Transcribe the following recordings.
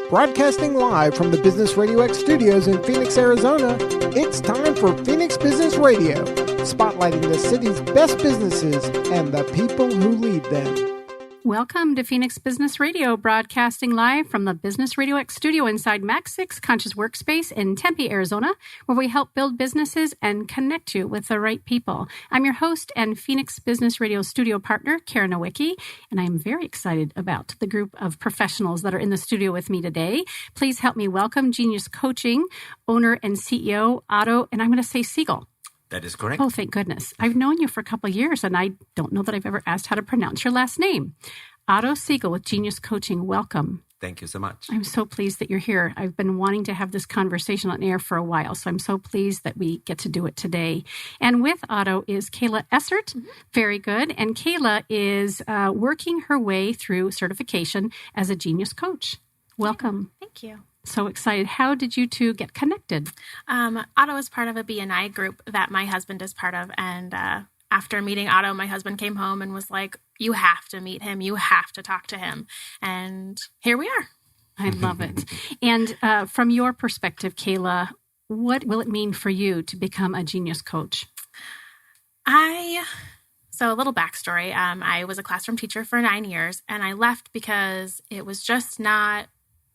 Broadcasting live from the Business RadioX studios in Phoenix, Arizona, it's time for Phoenix Business Radio, spotlighting the city's best businesses and the people who lead them. Welcome to Phoenix Business Radio, broadcasting live from the Business RadioX studio inside Max 6 Conscious Workspace in Tempe, Arizona, where we help build businesses and connect you with the right people. I'm your host and Phoenix Business Radio studio partner, Karen Nowicki, and I'm very excited about the group of professionals that are in the studio with me today. Please help me welcome Genius Coaching owner and CEO, Otto, and I'm going to say Siegel. That is correct. Oh, thank goodness. I've known you for a couple of years, and I don't know that I've ever asked how to pronounce your last name. Otto Siegel with Genius Coaching, welcome. Thank you so much. I'm so pleased that you're here. I've been wanting to have this conversation on air for a while, so I'm so pleased that we get to do it today. And with Otto is Kayla Essert. Mm-hmm. Very good. And Kayla is working her way through certification as a Genius Coach. Welcome. Thank you. So excited. How did you two get connected? Otto is part of a B&I group that my husband is part of. And after meeting Otto, my husband came home and was like, you have to meet him. You have to talk to him. And here we are. I love it. And from your perspective, Kayla, what will it mean for you to become a Genius Coach? So a little backstory. I was a classroom teacher for 9 years, and I left because it was just not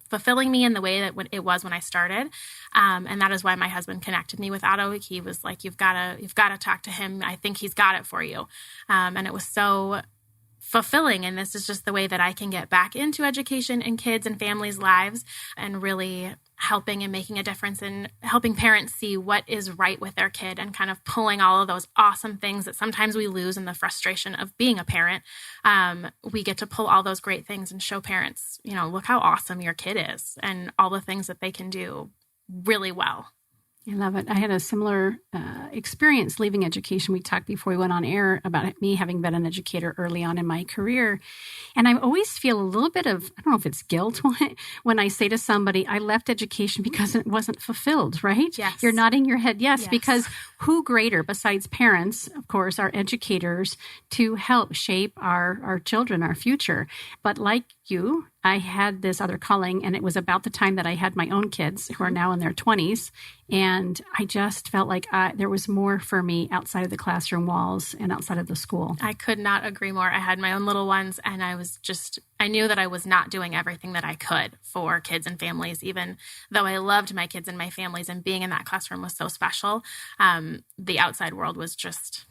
fulfilling me in the way that it was when I started. And that is why my husband connected me with Otto. He was like, you've got to talk to him. I think he's got it for you. And it was so fulfilling. And this is just the way that I can get back into education in kids and families' lives and really helping and making a difference in helping parents see what is right with their kid and kind of pulling all of those awesome things that sometimes we lose in the frustration of being a parent. We get to pull all those great things and show parents, look how awesome your kid is and all the things that they can do really well. I love it. I had a similar experience leaving education. We talked before we went on air about me having been an educator early on in my career. And I always feel a little bit of, I don't know if it's guilt when I say to somebody, I left education because it wasn't fulfilled, right? Yes. You're nodding your head, yes, because who greater besides parents, of course, are educators to help shape our children, our future. But like you, I had this other calling, and it was about the time that I had my own kids who are now in their 20s. And I just felt like there was more for me outside of the classroom walls and outside of the school. I could not agree more. I had my own little ones, and I knew that I was not doing everything that I could for kids and families, even though I loved my kids and my families, and being in that classroom was so special. The outside world was just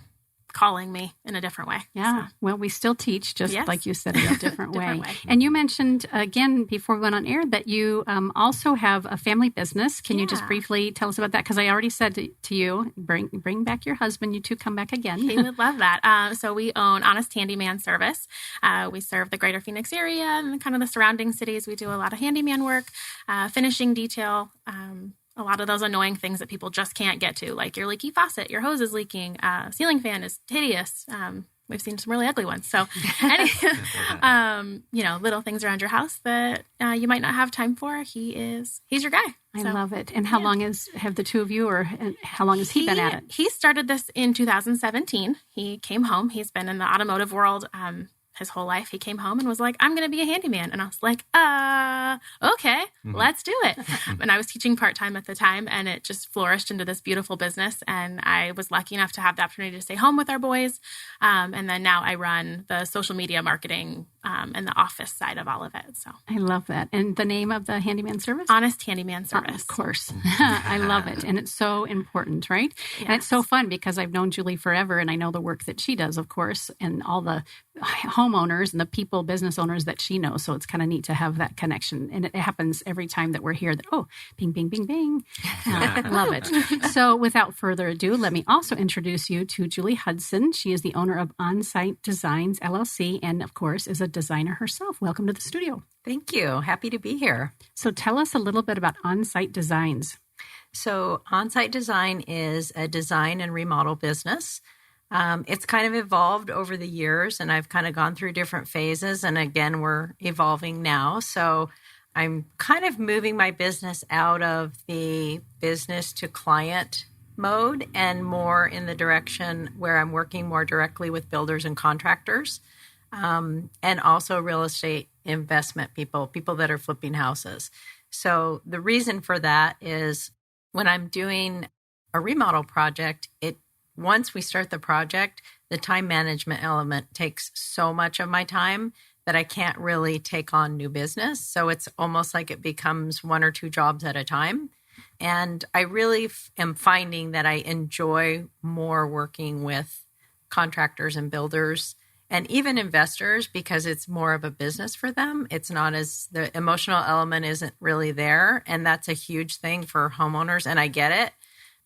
calling me in a different way. Yeah. So. Well, we still teach, just like you said, in a different way. way. And you mentioned, again, before we went on air, that you also have a family business. Can you just briefly tell us about that? Because I already said to you, bring back your husband. You two come back again. He would love that. So we own Honest Handyman Service. We serve the greater Phoenix area and kind of the surrounding cities. We do a lot of handyman work, finishing detail, a lot of those annoying things that people just can't get to, like your leaky faucet, your hose is leaking, ceiling fan is hideous. We've seen some really ugly ones. So, little things around your house that you might not have time for. He's your guy. I love it. And how long have the two of you, or how long has he been at it? He started this in 2017. He came home. He's been in the automotive world his whole life. He came home and was like, I'm going to be a handyman. And I was like, okay, let's do it. And I was teaching part-time at the time, and it just flourished into this beautiful business. And I was lucky enough to have the opportunity to stay home with our boys. And then now I run the social media marketing and the office side of all of it. So I love that. And the name of the handyman service? Honest Handyman Service. Of course. I love it. And it's so important, right? Yes. And it's so fun because I've known Julie forever, and I know the work that she does, of course, and all the homeowners and the business owners that she knows. So it's kind of neat to have that connection. And it happens every time that we're here that, bing, bing, bing, bing. I love it. So without further ado, let me also introduce you to Julie Hudson. She is the owner of Onsite Design Since, LLC, and of course is a designer herself. Welcome to the studio. Thank you. Happy to be here. So tell us a little bit about Onsite Designs. So Onsite Design is a design and remodel business. It's kind of evolved over the years, and I've kind of gone through different phases. And again, we're evolving now. So I'm kind of moving my business out of the business to client mode and more in the direction where I'm working more directly with builders and contractors. and also real estate investment people that are flipping houses. So the reason for that is when I'm doing a remodel project, once we start the project, the time management element takes so much of my time that I can't really take on new business. So it's almost like it becomes 1 or 2 jobs at a time. And I really am finding that I enjoy more working with contractors and builders and even investors because it's more of a business for them. It's not the emotional element isn't really there. And that's a huge thing for homeowners. And I get it.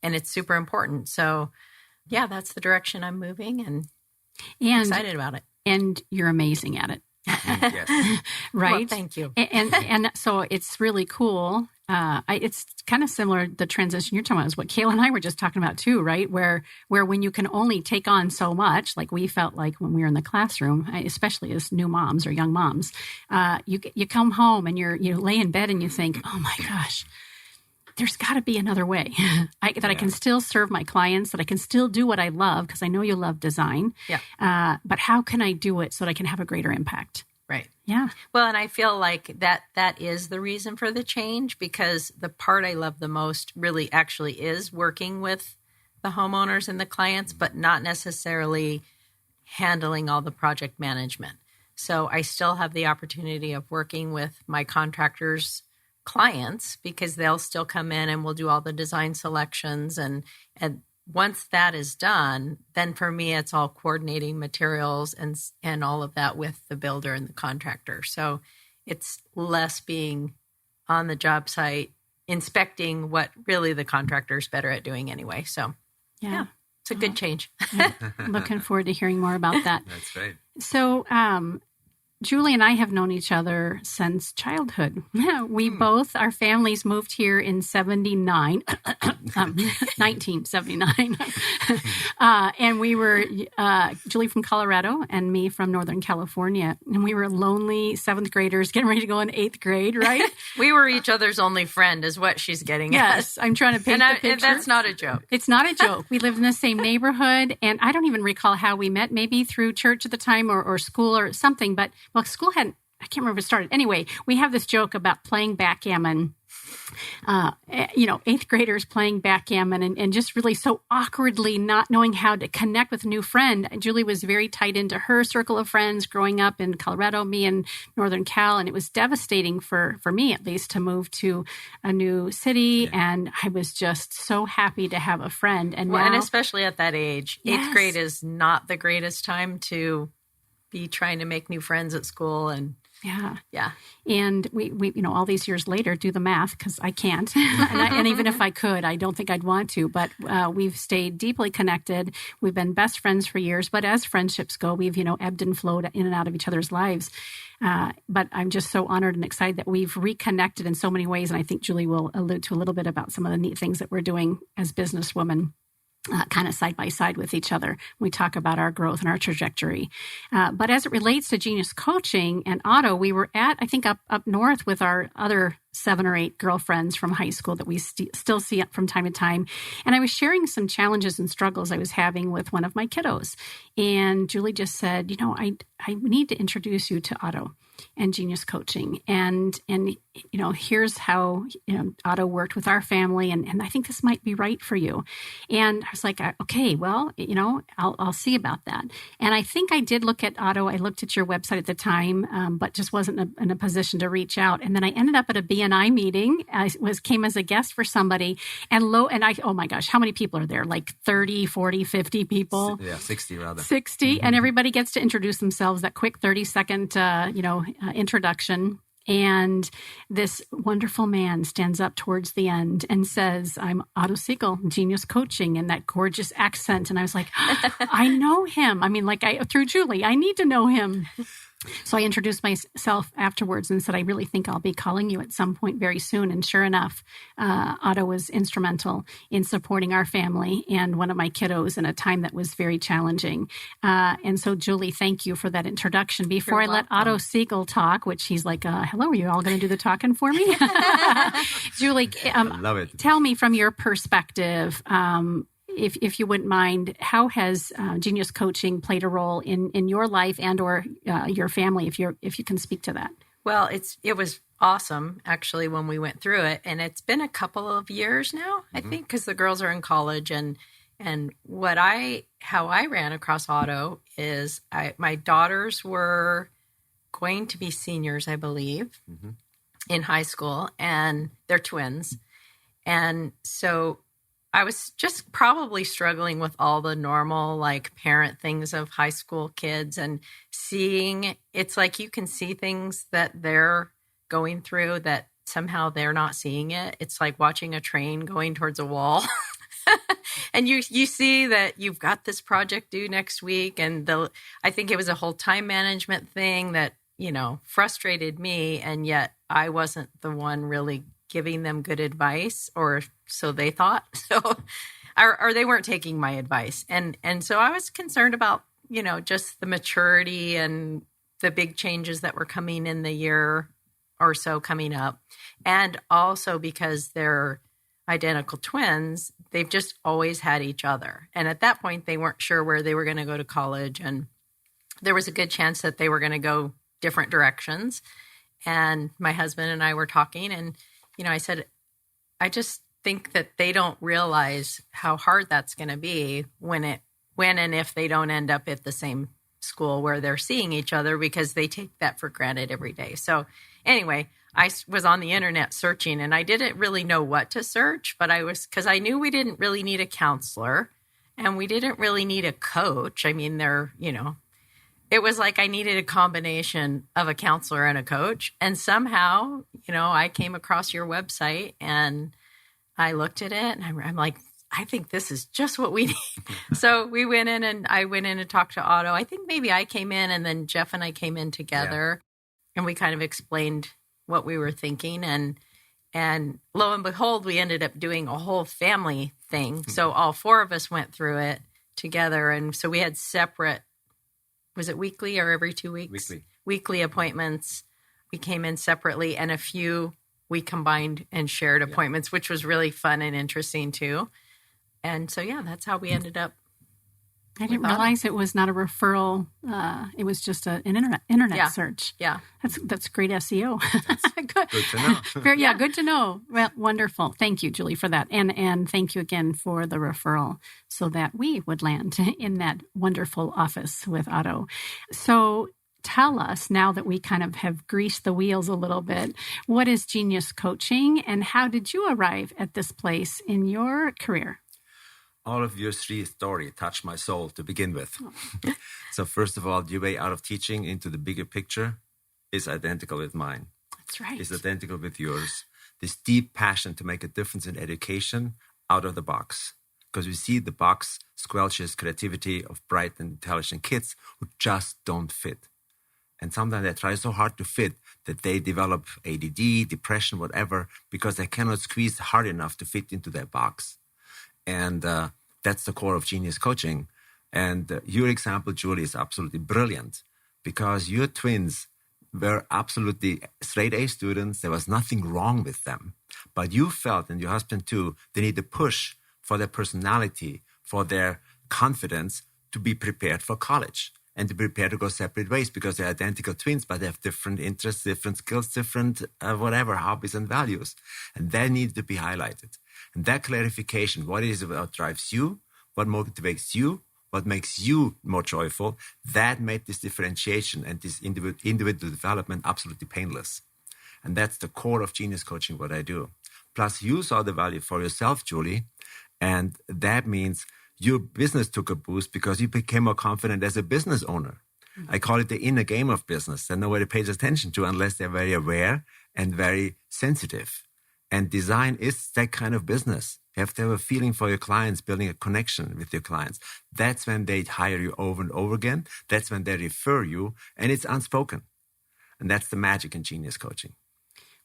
And it's super important. So yeah, that's the direction I'm moving and excited about it. And you're amazing at it. Yes. Right? Well, thank you. And so it's really cool. It's kind of similar, the transition you're talking about is what Kayla and I were just talking about too, right? Where when you can only take on so much, like we felt like when we were in the classroom, especially as new moms or young moms, you come home and you lay in bed and you think, oh my gosh, there's got to be another way I can still serve my clients, that I can still do what I love, because I know you love design. Yeah. But how can I do it so that I can have a greater impact? Right. Yeah. Well, and I feel like that is the reason for the change, because the part I love the most really actually is working with the homeowners and the clients, but not necessarily handling all the project management. So I still have the opportunity of working with my contractors' clients, because they'll still come in and we'll do all the design selections. And once that is done, then for me, it's all coordinating materials and all of that with the builder and the contractor. So it's less being on the job site, inspecting what really the contractor's better at doing anyway. So yeah, it's a good change. Looking forward to hearing more about that. That's great. So, Julie and I have known each other since childhood. We both, our families moved here in 1979. And we were, Julie from Colorado and me from Northern California. And we were lonely 7th graders getting ready to go in 8th grade, right? We were each other's only friend is what she's getting Yes, I'm trying to paint the picture. And that's not a joke. It's not a joke. We lived in the same neighborhood. And I don't even recall how we met, maybe through church at the time or school or something. But well, school hadn't, I can't remember if it started. Anyway, we have this joke about playing backgammon, 8th graders playing backgammon and just really so awkwardly not knowing how to connect with a new friend. Julie was very tied into her circle of friends growing up in Colorado, me in Northern Cal. And it was devastating for me, at least, to move to a new city. Yeah. And I was just so happy to have a friend. And and especially at that age, yes. 8th grade is not the greatest time to be trying to make new friends at school. And yeah. And we all these years later, do the math, because I can't. and even if I could, I don't think I'd want to. But we've stayed deeply connected. We've been best friends for years. But as friendships go, we've, ebbed and flowed in and out of each other's lives. But I'm just so honored and excited that we've reconnected in so many ways. And I think Julie will allude to a little bit about some of the neat things that we're doing as businesswomen. Kind of side by side with each other. We talk about our growth and our trajectory. But as it relates to Genius Coaching and Otto, we were up north with our other 7 or 8 girlfriends from high school that we still see from time to time. And I was sharing some challenges and struggles I was having with one of my kiddos. And Julie just said, I need to introduce you to Otto and Genius Coaching. And here's how, Otto worked with our family. And I think this might be right for you. And I was like, okay, well, I'll see about that. And I think I did look at Otto. I looked at your website at the time, but just wasn't in a position to reach out. And then I ended up at a BNI meeting. I came as a guest for somebody. Oh my gosh, how many people are there? Like 30, 40, 50 people? Yeah, 60 rather. 60. And everybody gets to introduce themselves, that quick 30-second, introduction. And this wonderful man stands up towards the end and says, I'm Otto Siegel, Genius Coaching, in that gorgeous accent. And I was like, I know him. I mean, through Julie, I need to know him. So I introduced myself afterwards and said, I really think I'll be calling you at some point very soon. And sure enough, Otto was instrumental in supporting our family and one of my kiddos in a time that was very challenging. And so, Julie, thank you for that introduction. Before I let Otto Siegel talk, which he's like, hello, are you all going to do the talking for me? Julie, I love it. Tell me from your perspective, if you wouldn't mind, how has Genius Coaching played a role in your life and or your family, if you can speak to that? Well, it was awesome, actually, when we went through it. And it's been a couple of years now, I think, because the girls are in college. And how I ran across Otto is my daughters were going to be seniors, I believe, in high school, and they're twins. And so I was just probably struggling with all the normal, like, parent things of high school kids, and seeing, it's like you can see things that they're going through that somehow they're not seeing it. It's like watching a train going towards a wall. And you see that you've got this project due next week. And I think it was a whole time management thing that, frustrated me. And yet I wasn't the one really giving them good advice, or so they thought. So, or they weren't taking my advice. And so I was concerned about, just the maturity and the big changes that were coming in the year or so coming up. And also because they're identical twins, they've just always had each other. And at that point, they weren't sure where they were going to go to college. And there was a good chance that they were going to go different directions. And my husband and I were talking, and, I said, I just think that they don't realize how hard that's going to be when and if they don't end up at the same school where they're seeing each other, because they take that for granted every day. So anyway, I was on the internet searching, and I didn't really know what to search, but because I knew we didn't really need a counselor and we didn't really need a coach. I mean, it was like I needed a combination of a counselor and a coach. And somehow, I came across your website and I looked at it, and I'm like, I think this is just what we need. So we went in, and I went in and talked to Otto. I think maybe I came in, and then Jeff and I came in together, and we kind of explained what we were thinking. And lo and behold, we ended up doing a whole family thing. So all four of us went through it together. And so we had separate, was it weekly or every 2 weeks? Weekly appointments. We came in separately, and a few we combined and shared appointments, which was really fun and interesting too. And so, that's how we ended up. I didn't realize it was not a referral. It was just an internet search. Yeah. That's great SEO. Good to know. Good to know. Well, wonderful. Thank you, Julie, for that. And thank you again for the referral so that we would land in that wonderful office with Otto. So tell us, now that we kind of have greased the wheels a little bit, what is Genius Coaching, and how did you arrive at this place in your career? All of your three stories touched my soul to begin with. So first of all, your way out of teaching into the bigger picture is identical with mine. That's right. It's identical with yours. This deep passion to make a difference in education out of the box. Because we see the box squelches creativity of bright and intelligent kids who just don't fit. And sometimes they try so hard to fit that they develop ADD, depression, whatever, because they cannot squeeze hard enough to fit into their box. And that's the core of Genius Coaching. And your example, Julie, is absolutely brilliant, because your twins were absolutely straight A students. There was nothing wrong with them. But you felt, and your husband too, they need a push for their personality, for their confidence to be prepared for college and to prepare to go separate ways, because they're identical twins, but they have different interests, different skills, different hobbies and values. And that needs to be highlighted. And that clarification, what is it that drives you, what motivates you, what makes you more joyful, that made this differentiation and this individual development absolutely painless. And that's the core of Genius Coaching, what I do. Plus, you saw the value for yourself, Julie, and that means your business took a boost because you became more confident as a business owner. I call it the inner game of business that nobody pays attention to unless they're very aware and very sensitive. And design is that kind of business. You have to have a feeling for your clients, building a connection with your clients. That's when they hire you over and over again. That's when they refer you, and it's unspoken. And that's the magic in Genius Coaching.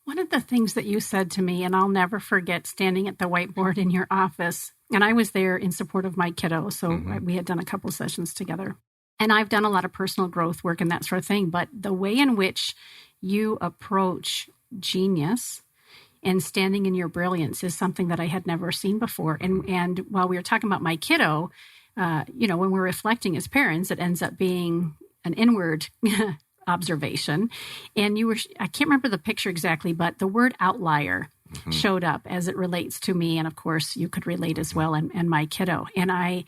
One of the things that you said to me, and I'll never forget, standing at the whiteboard in your office, and I was there in support of my kiddo, so we had done a couple sessions together. And I've done a lot of personal growth work and that sort of thing, but the way in which you approach genius and standing in your brilliance is something that I had never seen before. And while we were talking about my kiddo, when we're reflecting as parents, it ends up being an inward observation. And I can't remember the picture exactly, but the word outlier showed up as it relates to me. And of course, you could relate as well, and my kiddo. And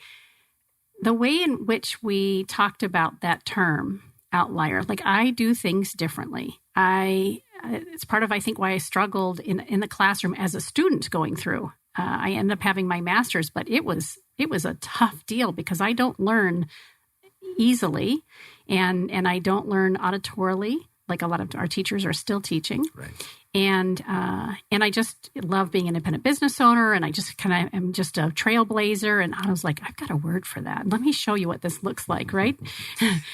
the way in which we talked about that term, outlier, like I do things differently. It's part of, I think, why I struggled in the classroom as a student going through. I ended up having my master's, but it was a tough deal because I don't learn easily, and I don't learn auditorily like a lot of our teachers are still teaching. Right. And I just love being an independent business owner, and I just kind of am just a trailblazer. And I was like, I've got a word for that. Let me show you what this looks like, right?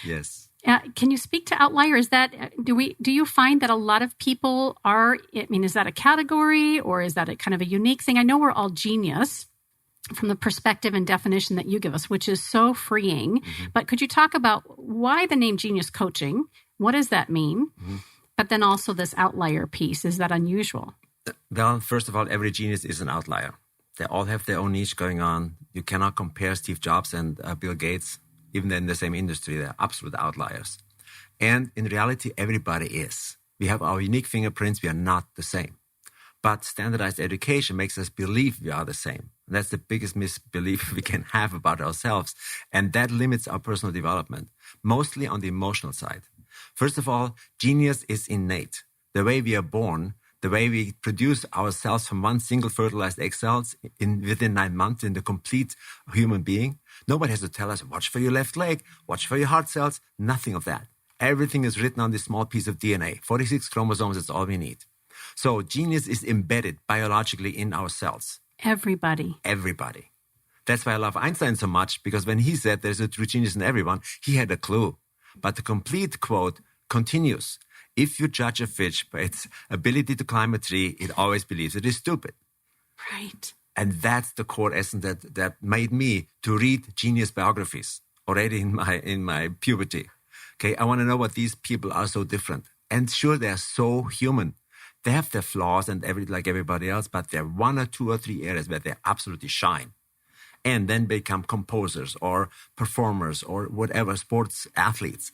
Yes. Can you speak to outlier? Is that do you find that a lot of people are? I mean, is that a category, or is that a kind of a unique thing? I know we're all genius from the perspective and definition that you give us, which is so freeing. But could you talk about why the name Genius Coaching? What does that mean? But then also this outlier piece, is that unusual? Well, first of all, every genius is an outlier. They all have their own niche going on. You cannot compare Steve Jobs and Bill Gates, even though in the same industry. They're absolute outliers. And in reality, everybody is. We have our unique fingerprints. We are not the same. But standardized education makes us believe we are the same. And that's the biggest misbelief we can have about ourselves. And that limits our personal development, mostly on the emotional side. First of all, genius is innate. The way we are born, the way we produce ourselves from one single fertilized egg cells within 9 months in the complete human being. Nobody has to tell us, watch for your left leg, watch for your heart cells, nothing of that. Everything is written on this small piece of DNA. 46 chromosomes, that's all we need. So genius is embedded biologically in our cells. Everybody. That's why I love Einstein so much, because when he said there's a true genius in everyone, he had a clue. But the complete quote continues. If you judge a fish by its ability to climb a tree, it always believes it is stupid. Right. And that's the core essence that made me to read genius biographies already in my puberty. Okay, I want to know what these people are so different. And sure, they're so human. They have their flaws and like everybody else, but there are 1 or 2 or 3 areas where they absolutely shine. And then become composers or performers or whatever, sports athletes.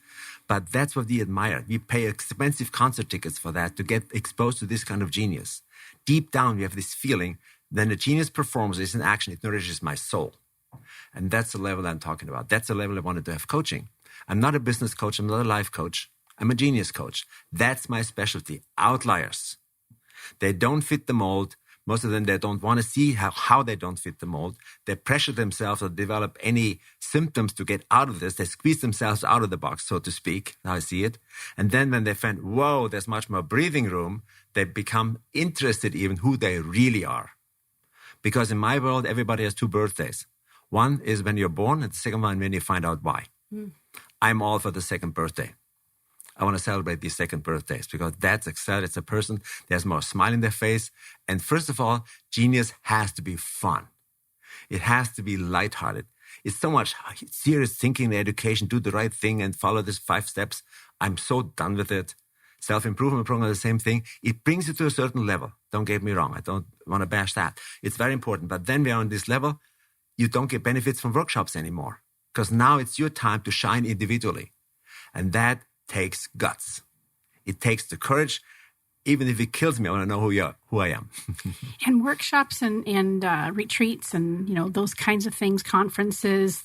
But that's what we admire. We pay expensive concert tickets for that to get exposed to this kind of genius. Deep down, we have this feeling, then the genius performs, is in action, it nourishes my soul. And that's the level I'm talking about. That's the level I wanted to have coaching. I'm not a business coach. I'm not a life coach. I'm a genius coach. That's my specialty. Outliers. They don't fit the mold. Most of them, they don't want to see how they don't fit the mold. They pressure themselves to develop any symptoms to get out of this. They squeeze themselves out of the box, so to speak, how I see it. And then when they find, whoa, there's much more breathing room, they become interested even who they really are. Because in my world, everybody has 2 birthdays. One is when you're born, and the second one when you find out why. I'm all for the second birthday. I want to celebrate these second birthdays because that's exciting. It's a person, there's more smile in their face. And first of all, genius has to be fun. It has to be lighthearted. It's so much serious thinking in education, do the right thing and follow these 5 steps. I'm so done with it. Self-improvement program is the same thing. It brings you to a certain level. Don't get me wrong. I don't want to bash that. It's very important. But then we are on this level, you don't get benefits from workshops anymore because now it's your time to shine individually. And that takes guts. It takes the courage. Even if it kills me, I want to know who I am. And workshops and retreats and, those kinds of things, conferences,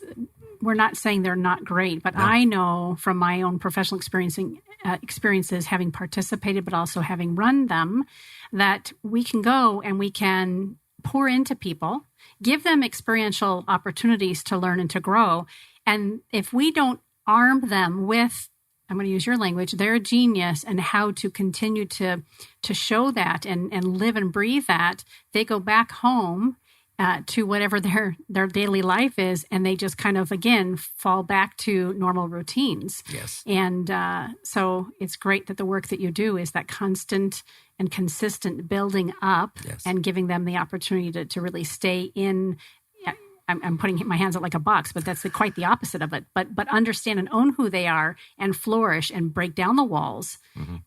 we're not saying they're not great, but no. I know from my own professional experiences, having participated, but also having run them, that we can go and we can pour into people, give them experiential opportunities to learn and to grow. And if we don't arm them with, I'm going to use your language, their genius and how to continue to show that and live and breathe that, they go back home to whatever their daily life is, and they just kind of, again, fall back to normal routines. Yes. And so it's great that the work that you do is that constant and consistent building up yes. and giving them the opportunity to really stay in. I'm putting my hands out like a box, but that's quite the opposite of it. But understand and own who they are and flourish and break down the walls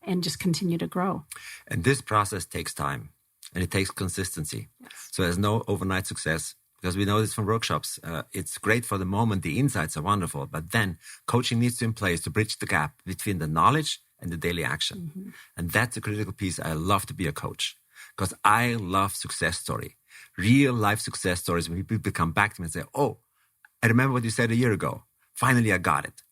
and just continue to grow. And this process takes time. and it takes consistency. So there's no overnight success, because we know this from workshops. It's great for the moment. The insights are wonderful, but then coaching needs to be in place to bridge the gap between the knowledge and the daily action. And that's a critical piece. I love to be a coach because I love success story, real life success stories when people come back to me and say, oh, I remember what you said a year ago. Finally, I got it.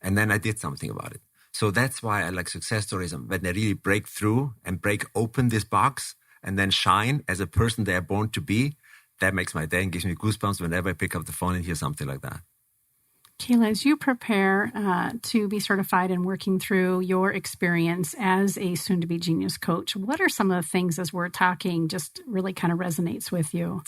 And then I did something about it. So that's why I like success stories, when they really break through and break open this box and then shine as a person they are born to be. That makes my day and gives me goosebumps whenever I pick up the phone and hear something like that. Kayla, as you prepare to be certified and working through your experience as a soon-to-be genius coach, what are some of the things as we're talking just really kind of resonates with you?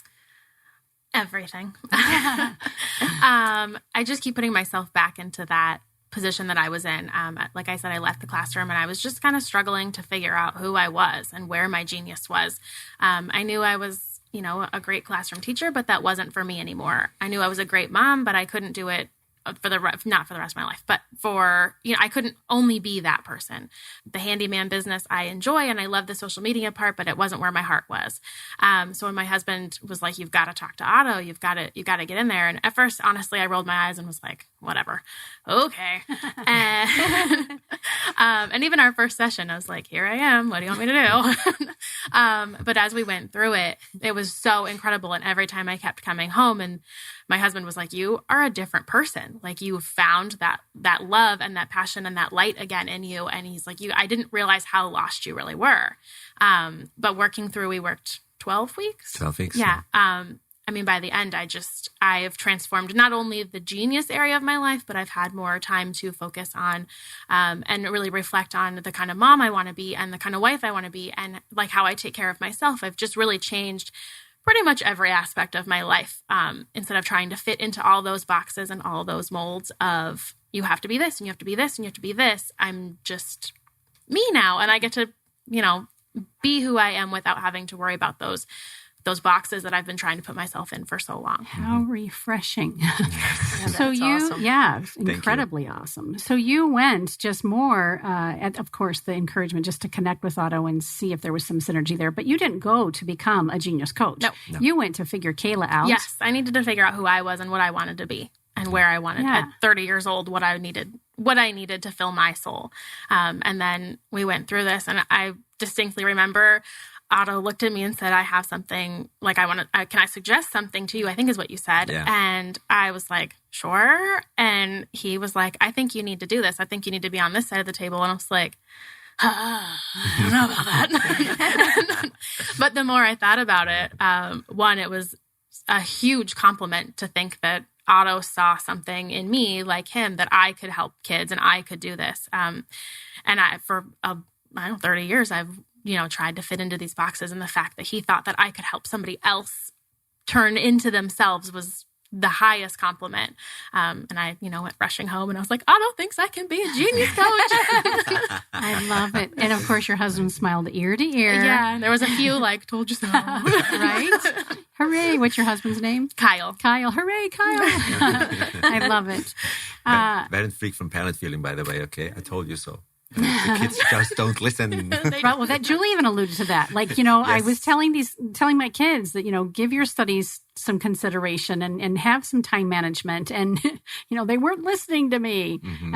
Everything. I just keep putting myself back into that position that I was in. Like I said, I left the classroom and I was just kind of struggling to figure out who I was and where my genius was. I knew I was, a great classroom teacher, but that wasn't for me anymore. I knew I was a great mom, but I couldn't do it not for the rest of my life, but I couldn't only be that person. The handyman business I enjoy, and I love the social media part, but it wasn't where my heart was. So when my husband was like, "You've got to talk to Otto. You've got to get in there." And at first, honestly, I rolled my eyes and was like, "Whatever, okay." And even our first session, I was like, "Here I am. What do you want me to do?" But as we went through it, it was so incredible. And every time I kept coming home, and my husband was like, "You are a different person. Like you found that love and that passion and that light again in you." And he's like, I didn't realize how lost you really were. But working through, we worked 12 weeks. 12 weeks. Yeah. By the end, I've transformed not only the genius area of my life, but I've had more time to focus on and really reflect on the kind of mom I want to be and the kind of wife I want to be and like how I take care of myself. I've just really changed pretty much every aspect of my life instead of trying to fit into all those boxes and all those molds of you have to be this and you have to be this and you have to be this. I'm just me now, and I get to, be who I am without having to worry about those boxes that I've been trying to put myself in for so long. How refreshing. Yeah, so awesome. Incredibly awesome. So you went just more, of course, the encouragement just to connect with Otto and see if there was some synergy there, but you didn't go to become a genius coach. No. You went to figure Kayla out. Yes, I needed to figure out who I was and what I wanted to be and where I wanted at 30 years old, what I needed to fill my soul. And then we went through this, and I distinctly remember Otto looked at me and said, "I have something, like can I suggest something to you?" I think is what you said. Yeah. And I was like, "Sure." And he was like, "I think you need to do this. I think you need to be on this side of the table." And I was like, I don't know about that. But the more I thought about it, one, it was a huge compliment to think that Otto saw something in me like him, that I could help kids and I could do this. And for 30 years, I've tried to fit into these boxes, and the fact that he thought that I could help somebody else turn into themselves was the highest compliment. And I, went rushing home, and I was like, Otto thinks I can be a genius coach. I love it. And of course, your husband smiled ear to ear. Yeah, there was a few like, told you so. Right? Hooray. What's your husband's name? Kyle. Hooray, Kyle. I love it. Parent freak from parent feeling, by the way, okay? I told you so. The kids just don't listen. Right. Well, that Julie even alluded to that. Like, yes. I was telling my kids that, give your studies some consideration and have some time management. And, they weren't listening to me. Mm-hmm.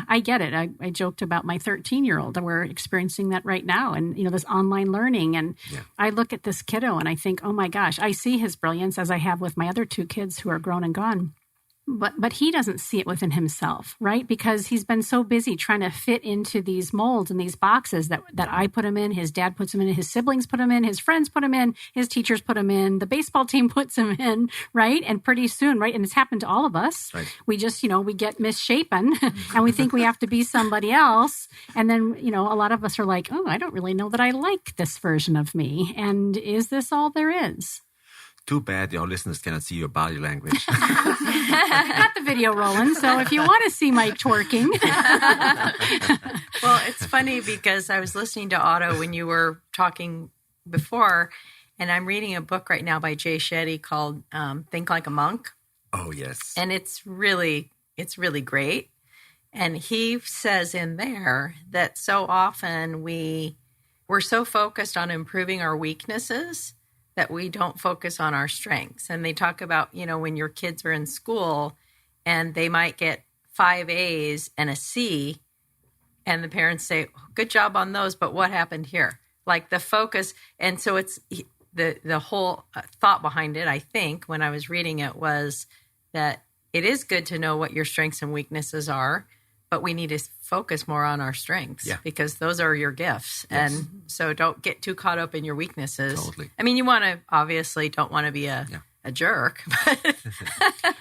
I get it. I joked about my 13-year-old. We're experiencing that right now. And, this online learning. And I look at this kiddo and I think, oh my gosh, I see his brilliance as I have with my other two kids who are grown and gone. But he doesn't see it within himself, right? Because he's been so busy trying to fit into these molds and these boxes that I put him in, his dad puts him in, his siblings put him in, his friends put him in, his teachers put him in, the baseball team puts him in, right? And pretty soon, right? And it's happened to all of us. Right. We just, we get misshapen and we think we have to be somebody else. And then, a lot of us are like, oh, I don't really know that I like this version of me. And is this all there is? Too bad your listeners cannot see your body language. Got the video rolling, so if you want to see Mike twerking. Well, it's funny because I was listening to Otto when you were talking before, and I'm reading a book right now by Jay Shetty called Think Like a Monk. Oh, yes. And it's really great. And he says in there that so often we're we're so focused on improving our weaknesses that we don't focus on our strengths. And they talk about, when your kids are in school and they might get 5 A's and a C, and the parents say, good job on those, but what happened here? Like the focus. And so it's the whole thought behind it, I think, when I was reading it, was that it is good to know what your strengths and weaknesses are, but we need to focus more on our strengths because those are your gifts. Yes. And so don't get too caught up in your weaknesses. Totally. I mean, you obviously don't want to be a jerk.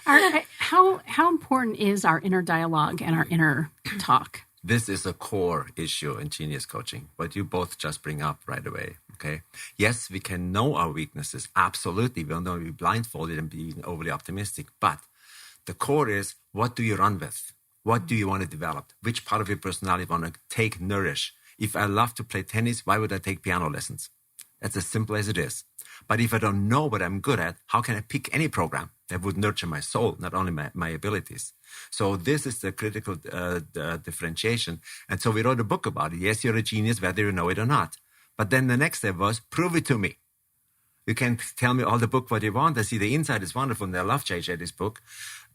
How important is our inner dialogue and our inner talk? This is a core issue in genius coaching, what you both just bring up right away, okay? Yes, we can know our weaknesses. Absolutely. We don't want to be blindfolded and be overly optimistic. But the core is, what do you run with? What do you want to develop? Which part of your personality want to take, nourish? If I love to play tennis, why would I take piano lessons? That's as simple as it is. But if I don't know what I'm good at, how can I pick any program that would nurture my soul, not only my abilities? So this is the critical differentiation. And so we wrote a book about it. Yes, you're a genius, whether you know it or not. But then the next step was, prove it to me. You can tell me all the book what you want. I see the inside is wonderful, and I love JJ's book.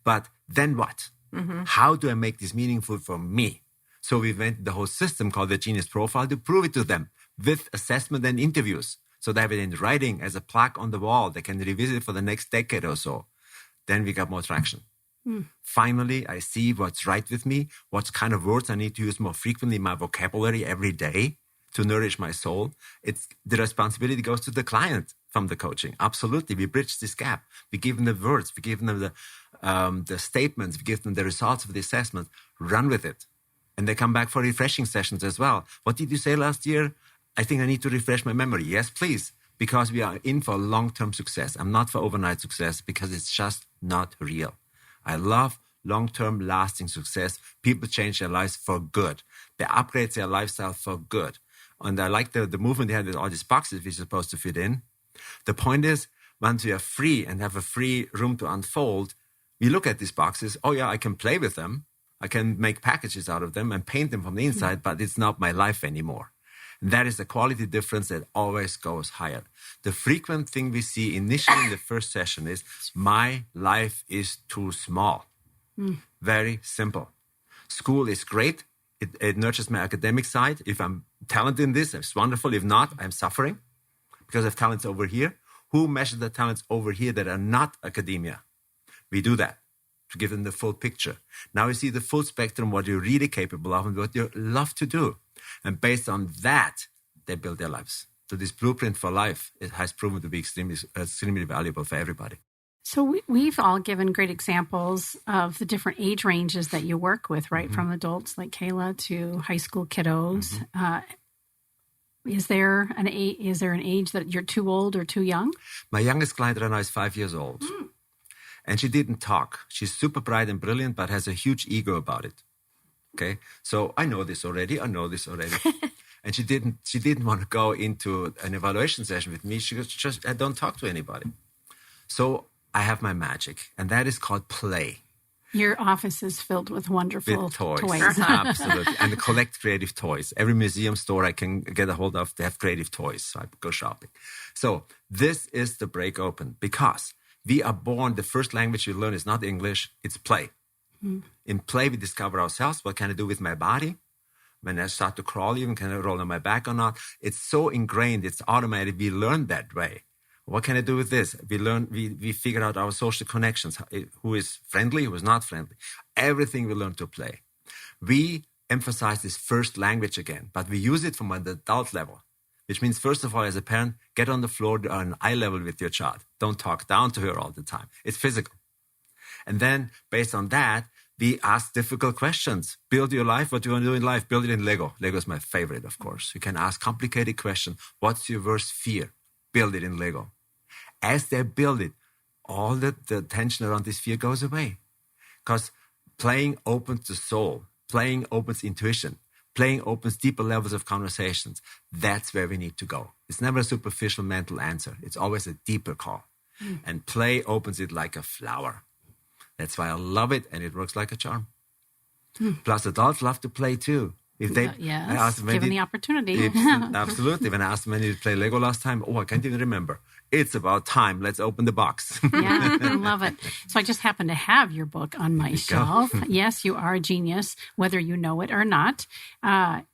But then what? Mm-hmm. How do I make this meaningful for me? So we invented the whole system called the Genius Profile to prove it to them with assessment and interviews. So they have it in writing as a plaque on the wall. They can revisit it for the next decade or so. Then we got more traction. Finally, I see what's right with me, what kind of words I need to use more frequently in my vocabulary every day to nourish my soul. It's the responsibility goes to the client from the coaching. Absolutely. We bridge this gap. We give them the words. We give them the statements. We give them the results of the assessment. Run with it. And they come back for refreshing sessions as well. What did you say last year? I think I need to refresh my memory. Yes, please. Because we are in for long-term success. I'm not for overnight success because it's just not real. I love long-term lasting success. People change their lives for good. They upgrade their lifestyle for good. And I like the movement they had with all these boxes we're supposed to fit in. The point is, once we are free and have a free room to unfold, we look at these boxes. Oh yeah, I can play with them. I can make packages out of them and paint them from the inside, but it's not my life anymore. And that is the quality difference that always goes higher. The frequent thing we see initially in the first session is, my life is too small. Very simple. School is great. It nurtures my academic side. If I'm talented in this, it's wonderful. If not, I'm suffering because I have talents over here. Who measures the talents over here that are not academia? We do that to give them the full picture. Now you see the full spectrum, what you're really capable of and what you love to do. And based on that, they build their lives. So this blueprint for life, it has proven to be extremely valuable for everybody. So we've all given great examples of the different age ranges that you work with, right? From adults like Kayla to high school kiddos. Is there an age that you're too old or too young? My youngest client right now is 5 years old. And she didn't talk. She's super bright and brilliant, but has a huge ego about it. Okay, so I know this already. And she didn't want to go into an evaluation session with me. She just, I don't talk to anybody. So I have my magic, and that is called play. Your office is filled with wonderful toys. Absolutely. And collect creative toys. Every museum store I can get a hold of, they have creative toys. So I go shopping. So this is the break open, because we are born, the first language you learn is not English, it's play. In play, we discover ourselves. What can I do with my body? When I start to crawl even, can I roll on my back or not? It's so ingrained, it's automatic. We learn that way. What can I do with this? We figure out our social connections. Who is friendly, who is not friendly. Everything we learn to play. We emphasize this first language again, but we use it from an adult level, which means, first of all, as a parent, get on the floor on eye level with your child. Don't talk down to her all the time. It's physical. And then, based on that, we ask difficult questions. Build your life. What do you want to do in life? Build it in Lego. Lego is my favorite, of course. You can ask complicated questions. What's your worst fear? Build it in Lego. As they build it, all the tension around this fear goes away. Because playing opens the soul. Playing opens intuition. Playing opens deeper levels of conversations. That's where we need to go. It's never a superficial mental answer. It's always a deeper call. And play opens it like a flower. That's why I love it, and it works like a charm. Plus, adults love to play too. If they, yes, I asked them, given the opportunity. Absolutely. When I asked them when did you play Lego last time, I can't even remember. It's about time. Let's open the box. Yeah, I love it. So I just happen to have your book on my shelf. Yes, you are a genius, whether you know it or not.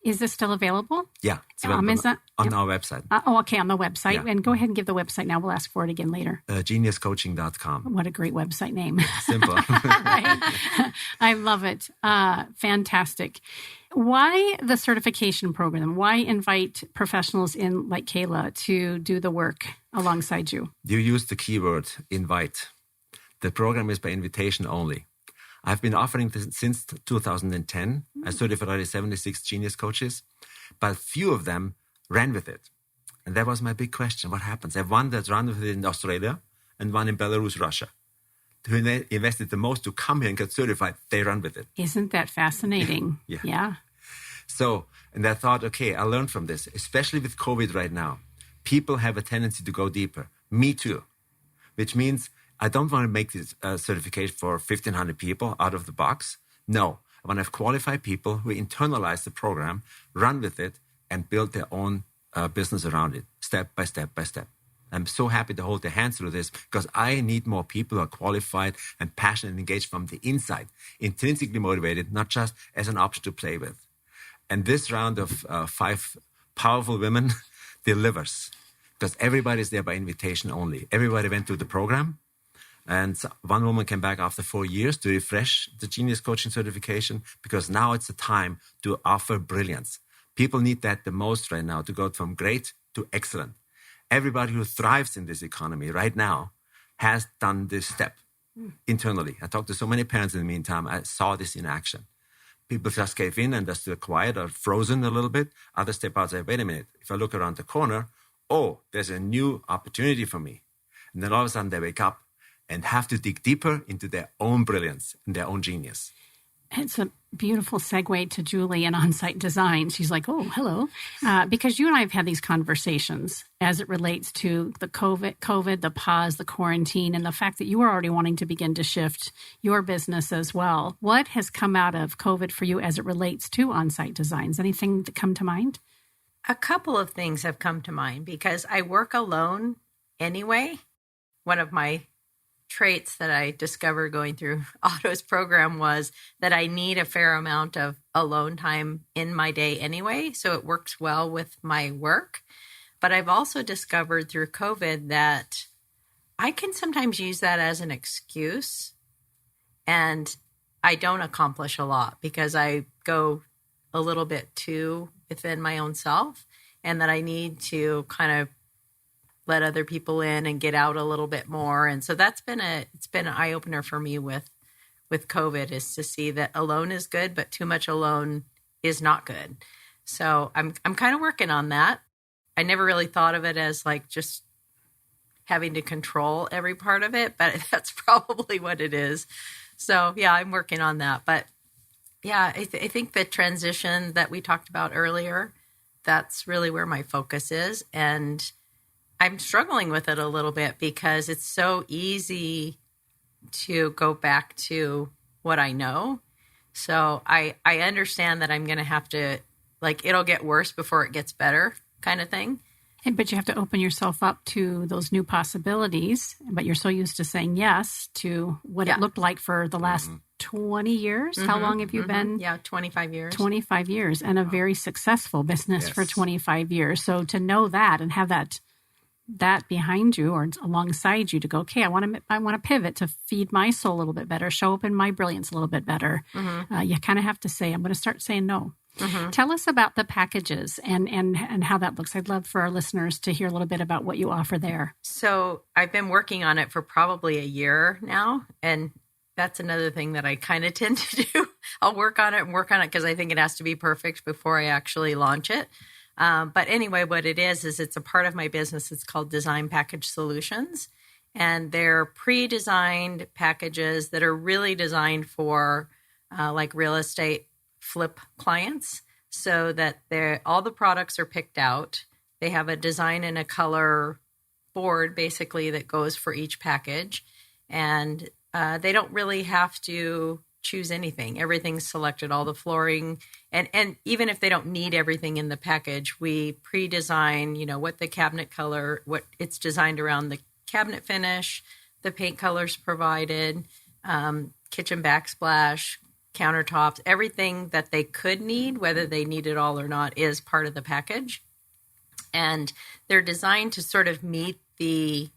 Is this still available? Yeah, it's available on our website. Okay, on the website. Yeah. And go ahead and give the website now. We'll ask for it again later. Geniuscoaching.com. What a great website name. Simple. Right? I love it. Fantastic. Why the certification program? Why invite professionals in like Kayla to do the work alongside you? You used the keyword invite. The program is by invitation only. I've been offering this since 2010. I certified already 76 genius coaches, but few of them ran with it. And that was my big question. What happens? I have one that's run with it in Australia and one in Belarus, Russia. Who invested the most to come here and get certified, they run with it. Isn't that fascinating? Yeah. So, and I thought, okay, I learned from this, especially with COVID right now. People have a tendency to go deeper. Me too. Which means I don't want to make this certification for 1,500 people out of the box. No, I want to have qualified people who internalize the program, run with it, and build their own business around it, step by step by step. I'm so happy to hold their hands through this because I need more people who are qualified and passionate and engaged from the inside, intrinsically motivated, not just as an option to play with. And this round of 5 powerful women delivers because everybody is there by invitation only. Everybody went through the program. And one woman came back after 4 years to refresh the Genius Coaching certification because now it's the time to offer brilliance. People need that the most right now to go from great to excellent. Everybody who thrives in this economy right now has done this step internally. I talked to so many parents in the meantime. I saw this in action. People just gave in and they're still quiet or frozen a little bit. Others step out and say, wait a minute, if I look around the corner, there's a new opportunity for me. And then all of a sudden they wake up and have to dig deeper into their own brilliance and their own genius. It's a beautiful segue to Julie and Onsite Design. She's like, oh, hello. Because you and I have had these conversations as it relates to the COVID, the pause, the quarantine, and the fact that you are already wanting to begin to shift your business as well. What has come out of COVID for you as it relates to Onsite Designs? Anything that come to mind? A couple of things have come to mind because I work alone anyway. One of my traits that I discovered going through Otto's program was that I need a fair amount of alone time in my day anyway, so it works well with my work. But I've also discovered through COVID that I can sometimes use that as an excuse, and I don't accomplish a lot because I go a little bit too within my own self, and that I need to kind of let other people in and get out a little bit more. And so it's been an eye opener for me with COVID, is to see that alone is good, but too much alone is not good. So I'm kind of working on that. I never really thought of it as like just having to control every part of it, but that's probably what it is. So yeah, I'm working on that. But yeah, I think the transition that we talked about earlier, that's really where my focus is. And I'm struggling with it a little bit because it's so easy to go back to what I know. So I understand that I'm going to have to, like, it'll get worse before it gets better kind of thing. But you have to open yourself up to those new possibilities. But you're so used to saying yes to what it looked like for the last 20 years. How long have you been? Yeah, 25 years. 25 years and a very successful business for 25 years. So to know that and have that behind you or alongside you to go, okay, I want to pivot to feed my soul a little bit better, show up in my brilliance a little bit better. You kind of have to say, I'm going to start saying no. Tell us about the packages and how that looks. I'd love for our listeners to hear a little bit about what you offer there. So I've been working on it for probably a year now. And that's another thing that I kind of tend to do. I'll work on it because I think it has to be perfect before I actually launch it. But anyway, what it is it's a part of my business. It's called Design Package Solutions. And they're pre-designed packages that are really designed for like real estate flip clients, so that all the products are picked out. They have a design and a color board basically that goes for each package. And they don't really have to choose anything. Everything's selected, all the flooring. And even if they don't need everything in the package, we pre-design, what the cabinet color, what it's designed around the cabinet finish, the paint colors provided, kitchen backsplash, countertops, everything that they could need, whether they need it all or not, is part of the package. And they're designed to sort of meet the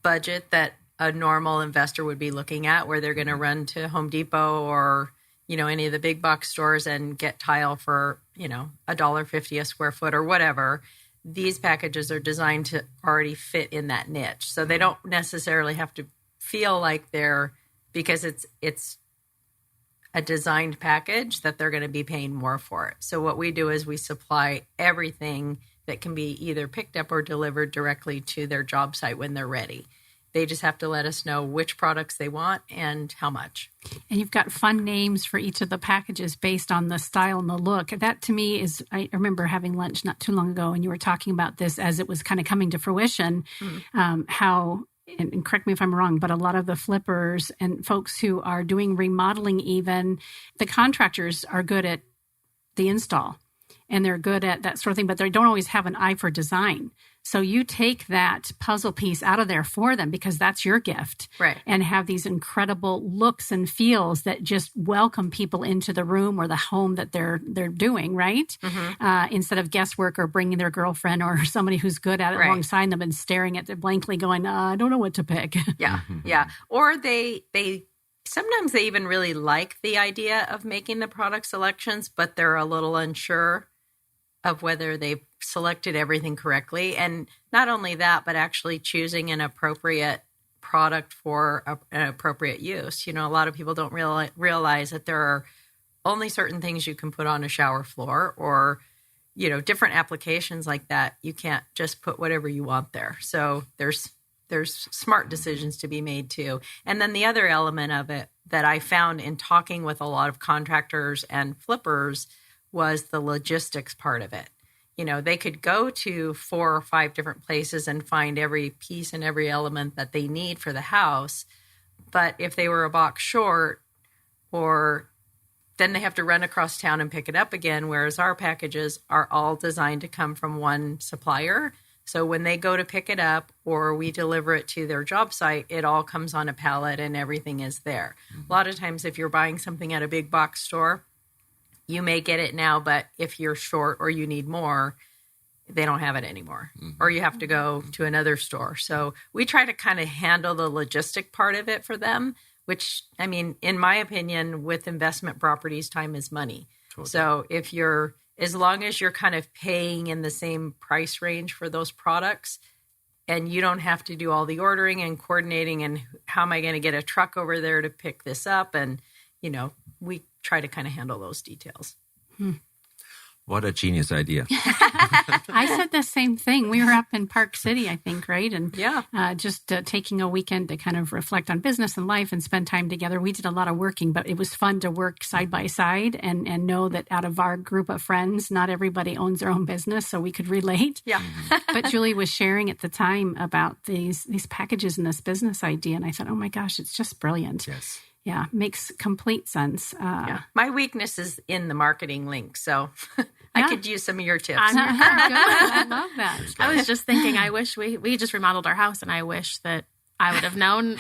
budget that a normal investor would be looking at, where they're going to run to Home Depot or, any of the big box stores and get tile for, $1.50 a square foot or whatever. These packages are designed to already fit in that niche. So they don't necessarily have to feel like because it's a designed package that they're going to be paying more for it. So what we do is we supply everything that can be either picked up or delivered directly to their job site when they're ready. They just have to let us know which products they want and how much. And you've got fun names for each of the packages based on the style and the look. That to me is, I remember having lunch not too long ago, and you were talking about this as it was kind of coming to fruition, how, and correct me if I'm wrong, but a lot of the flippers and folks who are doing remodeling even, the contractors are good at the install and they're good at that sort of thing, but they don't always have an eye for design. So you take that puzzle piece out of there for them because that's your gift. Right. And have these incredible looks and feels that just welcome people into the room or the home that they're doing, right? Instead of guesswork or bringing their girlfriend or somebody who's good at it alongside them and staring at it blankly going, I don't know what to pick. Yeah, yeah. Or they sometimes they even really like the idea of making the product selections, but they're a little unsure of whether they've selected everything correctly. And not only that, but actually choosing an appropriate product for an appropriate use. A lot of people don't realize that there are only certain things you can put on a shower floor or, different applications like that. You can't just put whatever you want there. So there's smart decisions to be made too. And then the other element of it that I found in talking with a lot of contractors and flippers was the logistics part of it. They could go to 4 or 5 different places and find every piece and every element that they need for the house. But if they were a box short, or then they have to run across town and pick it up again, whereas our packages are all designed to come from one supplier. So when they go to pick it up or we deliver it to their job site, it all comes on a pallet and everything is there. A lot of times if you're buying something at a big box store, you may get it now, but if you're short or you need more, they don't have it anymore. Or you have to go to another store. So we try to kind of handle the logistic part of it for them, which, in my opinion, with investment properties, time is money. Totally. So as long as you're kind of paying in the same price range for those products, and you don't have to do all the ordering and coordinating and how am I going to get a truck over there to pick this up? And, we try to kind of handle those details. What a genius idea. I said the same thing. We were up in Park City, I think, right? And just taking a weekend to kind of reflect on business and life and spend time together. We did a lot of working, but it was fun to work side by side and know that out of our group of friends, not everybody owns their own business, so we could relate. Yeah. But Julie was sharing at the time about these packages and this business idea, and I thought, oh my gosh, it's just brilliant. Yes. Yeah, makes complete sense. My weakness is in the marketing link, so I could use some of your tips. I love that. I was just thinking, I wish we just remodeled our house, and I wish that I would have known,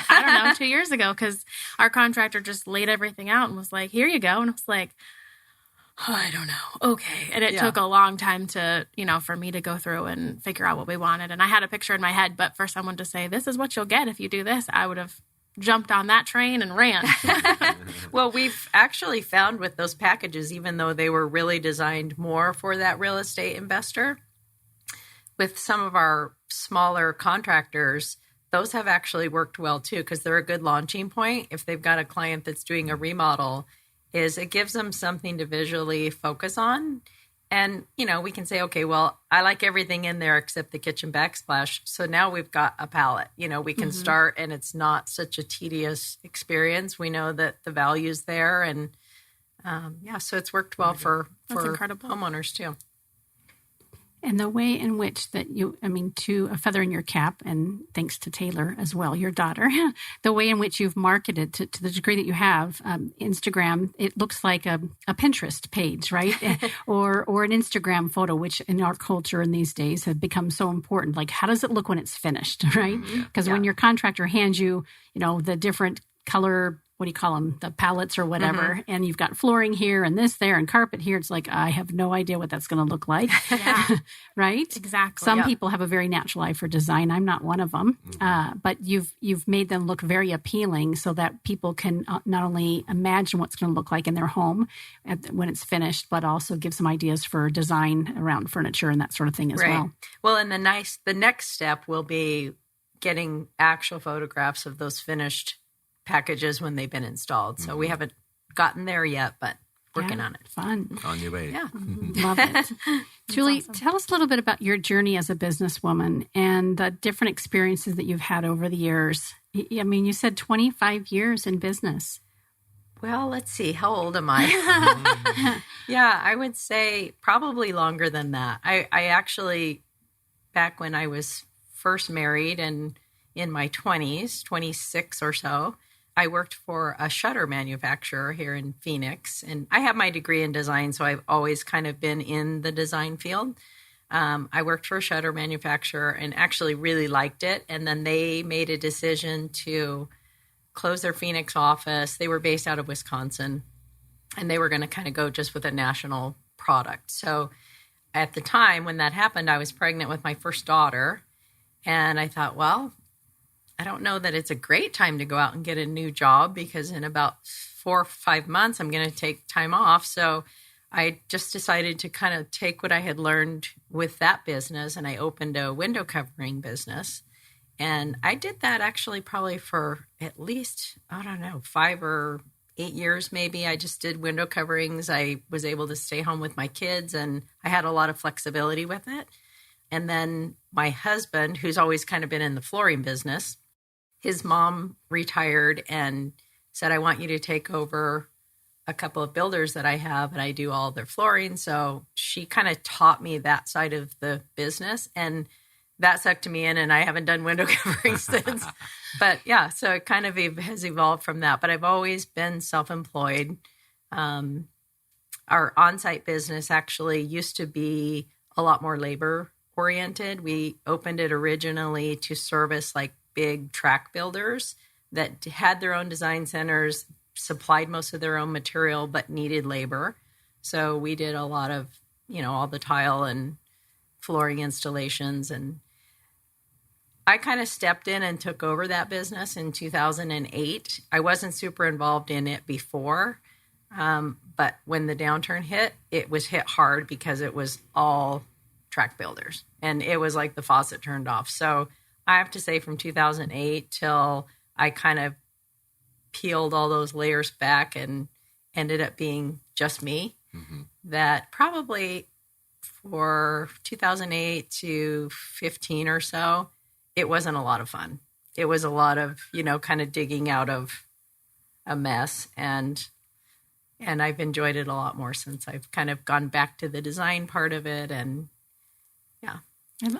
2 years ago, because our contractor just laid everything out and was like, here you go. And I was like, I don't know. Okay. And it took a long time to, for me to go through and figure out what we wanted. And I had a picture in my head, but for someone to say, this is what you'll get if you do this, I would have jumped on that train and ran. Well, we've actually found with those packages, even though they were really designed more for that real estate investor, with some of our smaller contractors, those have actually worked well too, because they're a good launching point. If they've got a client that's doing a remodel, it gives them something to visually focus on. And, we can say, okay, well, I like everything in there except the kitchen backsplash. So now we've got a palette. We can start, and it's not such a tedious experience. We know that the value's there. And, so it's worked well for incredible. Homeowners too. And the way in which that to a feather in your cap, and thanks to Taylor as well, your daughter, the way in which you've marketed to the degree that you have, Instagram, it looks like a Pinterest page, right? or an Instagram photo, which in our culture in these days have become so important. Like, how does it look when it's finished, right? Because when your contractor hands you, the different color, what do you call them, the palettes or whatever, and you've got flooring here and this there and carpet here, it's like, I have no idea what that's going to look like. Right? Exactly. Some people have a very natural eye for design. I'm not one of them. But you've made them look very appealing so that people can not only imagine what's going to look like in their home when it's finished, but also give some ideas for design around furniture and that sort of thing as well. Well, and the next step will be getting actual photographs of those finished packages when they've been installed. So we haven't gotten there yet, but working on it. Fun. On your way. Yeah. Love it. Julie, tell us a little bit about your journey as a businesswoman and the different experiences that you've had over the years. I mean, you said 25 years in business. Well, let's see. How old am I? Yeah, I would say probably longer than that. I actually, back when I was first married and in my 20s, 26 or so, I worked for a shutter manufacturer here in Phoenix. And I have my degree in design, so I've always kind of been in the design field. I worked for a shutter manufacturer and actually really liked it. And then they made a decision to close their Phoenix office. They were based out of Wisconsin, and they were going to kind of go just with a national product. So at the time when that happened, I was pregnant with my first daughter. And I thought, well, I don't know that it's a great time to go out and get a new job because in about 4 or 5 months, I'm going to take time off. So I just decided to kind of take what I had learned with that business, and I opened a window covering business. And I did that actually probably for at least, 5 or 8 years maybe. I just did window coverings. I was able to stay home with my kids, and I had a lot of flexibility with it. And then my husband, who's always kind of been in the flooring business, his mom retired and said, I want you to take over a couple of builders that I have, and I do all their flooring. So she kind of taught me that side of the business, and that sucked me in, and I haven't done window covering since. But yeah, so it kind of has evolved from that. But I've always been self-employed. Our on-site business actually used to be a lot more labor-oriented. We opened it originally to service like big track builders that had their own design centers, supplied most of their own material, but needed labor. So we did a lot of, all the tile and flooring installations. And I kind of stepped in and took over that business in 2008. I wasn't super involved in it before, but when the downturn hit, it was hit hard because it was all track builders. And it was like the faucet turned off. So I have to say from 2008 till I kind of peeled all those layers back and ended up being just me, that probably for 2008 to 15 or so, it wasn't a lot of fun. It was a lot of, kind of digging out of a mess. And I've enjoyed it a lot more since I've kind of gone back to the design part of it. And yeah.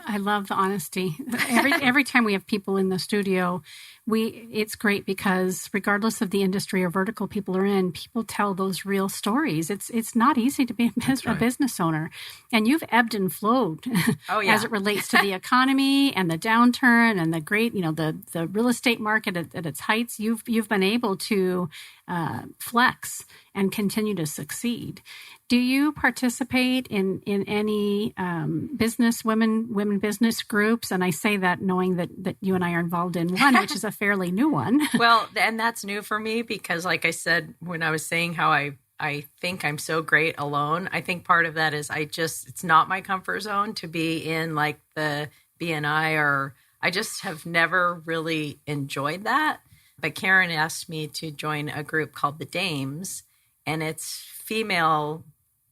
I love the honesty. Every time we have people in the studio, it's great because regardless of the industry or vertical people are in, people tell those real stories. It's not easy to be a business owner, and you've ebbed and flowed as it relates to the economy and the downturn and the great, the real estate market at its heights. You've been able to flex and continue to succeed. Do you participate in any women business groups? And I say that knowing that you and I are involved in one, which is a fairly new one. Well, and that's new for me because, like I said, when I was saying how I think I'm so great alone, I think part of that is it's not my comfort zone to be in like the BNI, or I just have never really enjoyed that. But Karen asked me to join a group called the Dames, and it's female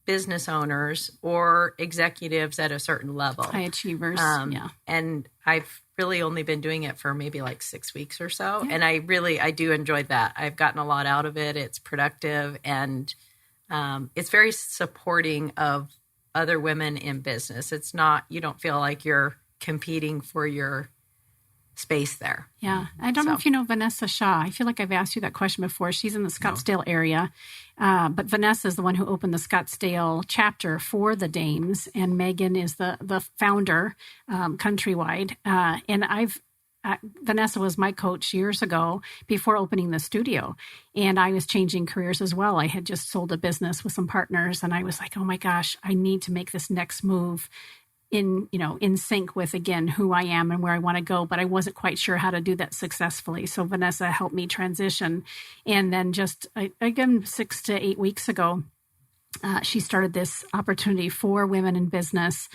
business owners or executives at a certain level. High achievers, yeah. And I've really only been doing it for maybe like 6 weeks or so. Yeah. And I do enjoy that. I've gotten a lot out of it. It's productive, and it's very supporting of other women in business. It's not, you don't feel like you're competing for your space there. Yeah. I don't know if you know Vanessa Shaw. I feel like I've asked you that question before. She's in the Scottsdale area. But Vanessa is the one who opened the Scottsdale chapter for the Dames. And Megan is the founder countrywide. And Vanessa was my coach years ago before opening the studio. And I was changing careers as well. I had just sold a business with some partners. And I was like, oh my gosh, I need to make this next move in sync with, again, who I am and where I want to go, but I wasn't quite sure how to do that successfully. So Vanessa helped me transition. And then just, again, 6 to 8 weeks ago, she started this opportunity for women in business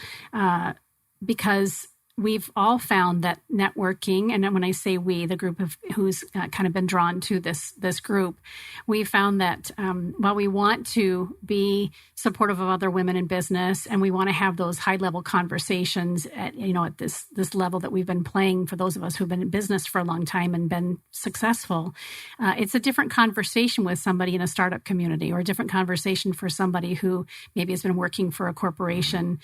because we've all found that networking, and when I say we, the group of who's kind of been drawn to this group, we found that while we want to be supportive of other women in business and we want to have those high level conversations at this level that we've been playing for those of us who've been in business for a long time and been successful, it's a different conversation with somebody in a startup community, or a different conversation for somebody who maybe has been working for a corporation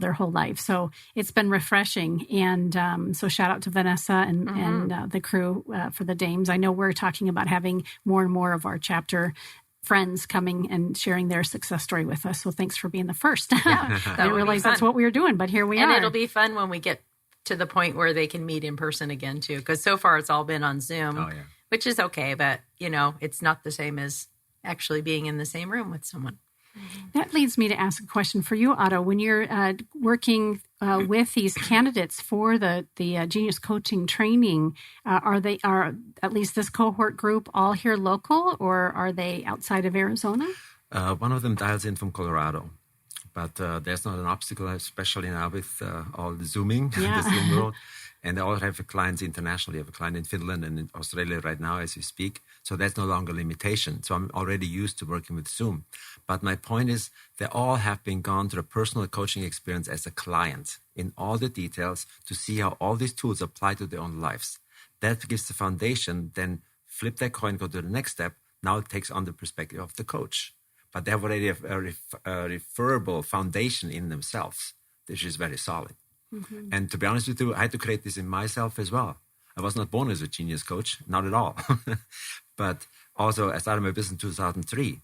their whole life. So it's been refreshing. And so shout out to Vanessa and the crew for the Dames. I know we're talking about having more and more of our chapter friends coming and sharing their success story with us. So thanks for being the first. Yeah, I didn't realize that's what we were doing, but here we are. And it'll be fun when we get to the point where they can meet in person again too. Because so far it's all been on Zoom, which is okay. But, it's not the same as actually being in the same room with someone. That leads me to ask a question for you, Otto. When you're working with these candidates for the Genius Coaching training, are at least this cohort group all here local, or are they outside of Arizona? One of them dials in from Colorado, but there's not an obstacle, especially now with all the Zooming, the Zoom world. And they all have clients internationally. I have a client in Finland and in Australia right now as we speak. So that's no longer a limitation. So I'm already used to working with Zoom. But my point is they all have been gone through a personal coaching experience as a client in all the details to see how all these tools apply to their own lives. That gives the foundation. Then flip that coin, go to the next step. Now it takes on the perspective of the coach. But they have already a referable foundation in themselves, which is very solid. Mm-hmm. And to be honest with you, I had to create this in myself as well. I was not born as a genius coach, not at all. But also, I started my business in 2003.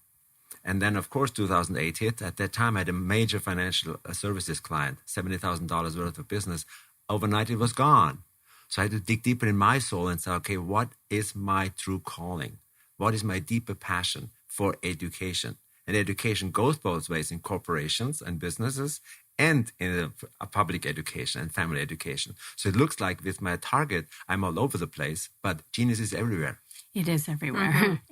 And then, of course, 2008 hit. At that time, I had a major financial services client, $70,000 worth of business. Overnight, it was gone. So I had to dig deeper in my soul and say, okay, what is my true calling? What is my deeper passion for education? And education goes both ways in corporations and businesses, and in a public education and family education. So it looks like with my target, I'm all over the place, but genius is everywhere. It is everywhere,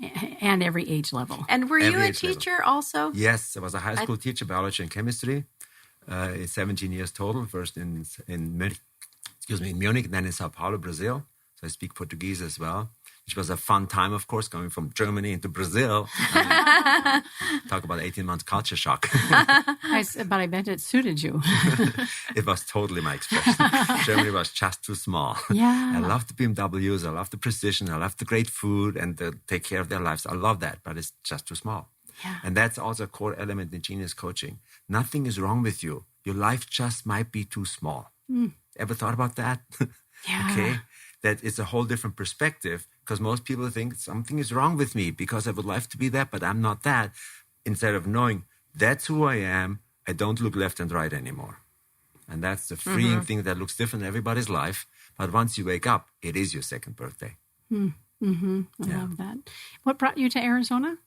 and every age level. And were you a teacher also? Yes, I was a high school teacher, biology and chemistry. 17 years total, first in Munich, then in Sao Paulo, Brazil. So I speak Portuguese as well, which was a fun time, of course, coming from Germany into Brazil. Talk about 18 months culture shock. But I bet it suited you. It was totally my expression. Germany was just too small. Yeah. I love the BMWs. I love the precision. I love the great food and take care of their lives. I love that, but it's just too small. Yeah. And that's also a core element in genius coaching. Nothing is wrong with you. Your life just might be too small. Ever thought about that? Yeah. Okay. That it's a whole different perspective, because most people think something is wrong with me because I would like to be that, but I'm not that. Instead of knowing that's who I am, I don't look left and right anymore. And that's the freeing thing that looks different in everybody's life. But once you wake up, it is your second birthday. I love that. What brought you to Arizona?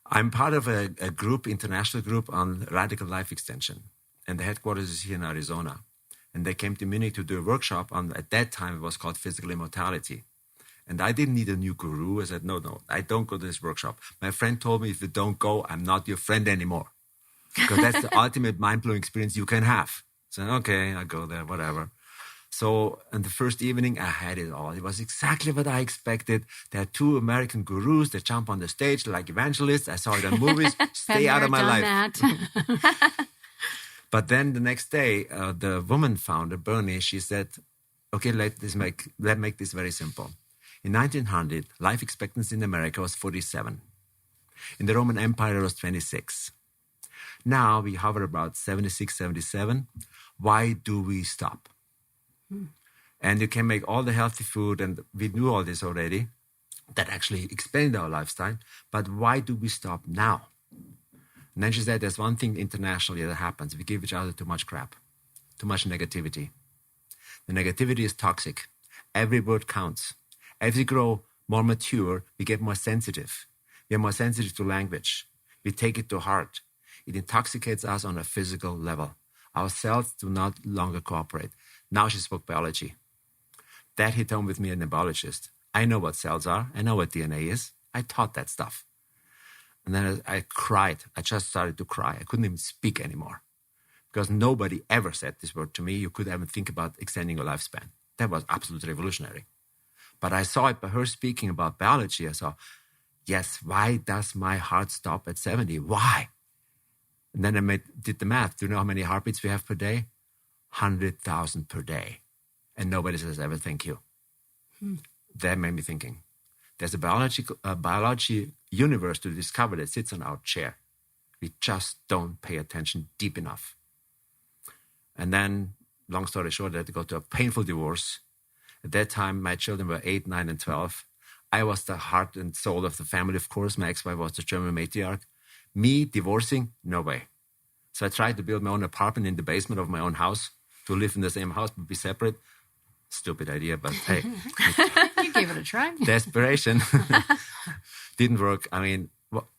I'm part of a group, international group on radical life extension. And the headquarters is here in Arizona. And they came to Munich to do a workshop on, at that time, it was called Physical Immortality. And I didn't need a new guru. I said, no, I don't go to this workshop. My friend told me, if you don't go, I'm not your friend anymore. Because that's the ultimate mind-blowing experience you can have. So, okay, I go there, whatever. So, in the first evening, I had it all. It was exactly what I expected. There are two American gurus that jump on the stage like evangelists. I saw it in movies. Stay out of my life. But then the next day, the woman founder, Bernie, she said, okay, let's make this very simple. In 1900, life expectancy in America was 47. In the Roman Empire, it was 26. Now we hover about 76, 77. Why do we stop? And you can make all the healthy food, and we knew all this already, that actually explained our lifestyle. But why do we stop now? And then she said, there's one thing internationally that happens. We give each other too much crap, too much negativity. The negativity is toxic. Every word counts. As we grow more mature, we get more sensitive. We are more sensitive to language. We take it to heart. It intoxicates us on a physical level. Our cells do not longer cooperate. Now she spoke biology. That hit home with me, an biologist. I know what cells are. I know what DNA is. I taught that stuff. And then I cried. I just started to cry. I couldn't even speak anymore because nobody ever said this word to me. You could even think about extending your lifespan. That was absolutely revolutionary. But I saw it by her speaking about biology. I saw, yes, why does my heart stop at 70? Why? And then I did the math. Do you know how many heartbeats we have per day? 100,000 per day. And nobody says ever thank you. That made me thinking. There's a biology universe to discover that sits on our chair. We just don't pay attention deep enough. And then, long story short, I had to go to a painful divorce. At that time, my children were 8, 9, and 12. I was the heart and soul of the family, of course. My ex-wife was the German matriarch. Me divorcing? No way. So I tried to build my own apartment in the basement of my own house to live in the same house but be separate. Stupid idea, but hey. You gave it a try. Desperation. Didn't work.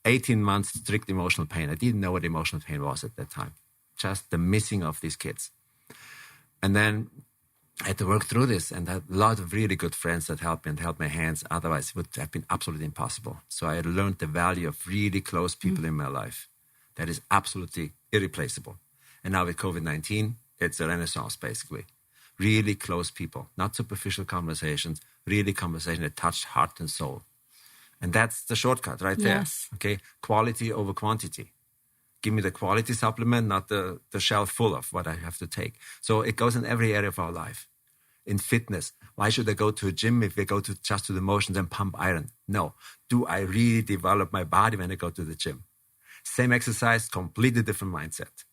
18 months strict emotional pain. I didn't know what emotional pain was at that time. Just the missing of these kids. And then I had to work through this and had a lot of really good friends that helped me and held my hands. Otherwise, it would have been absolutely impossible. So I had learned the value of really close people in my life. That is absolutely irreplaceable. And now with COVID-19, it's a renaissance, basically. Really close people, not superficial conversations, really conversation that touched heart and soul. And that's the shortcut right there. Yes. Okay, quality over quantity. Give me the quality supplement, not the shelf full of what I have to take. So it goes in every area of our life. In fitness, why should I go to a gym if I go just to the motions and pump iron? No. Do I really develop my body when I go to the gym? Same exercise, completely different mindset.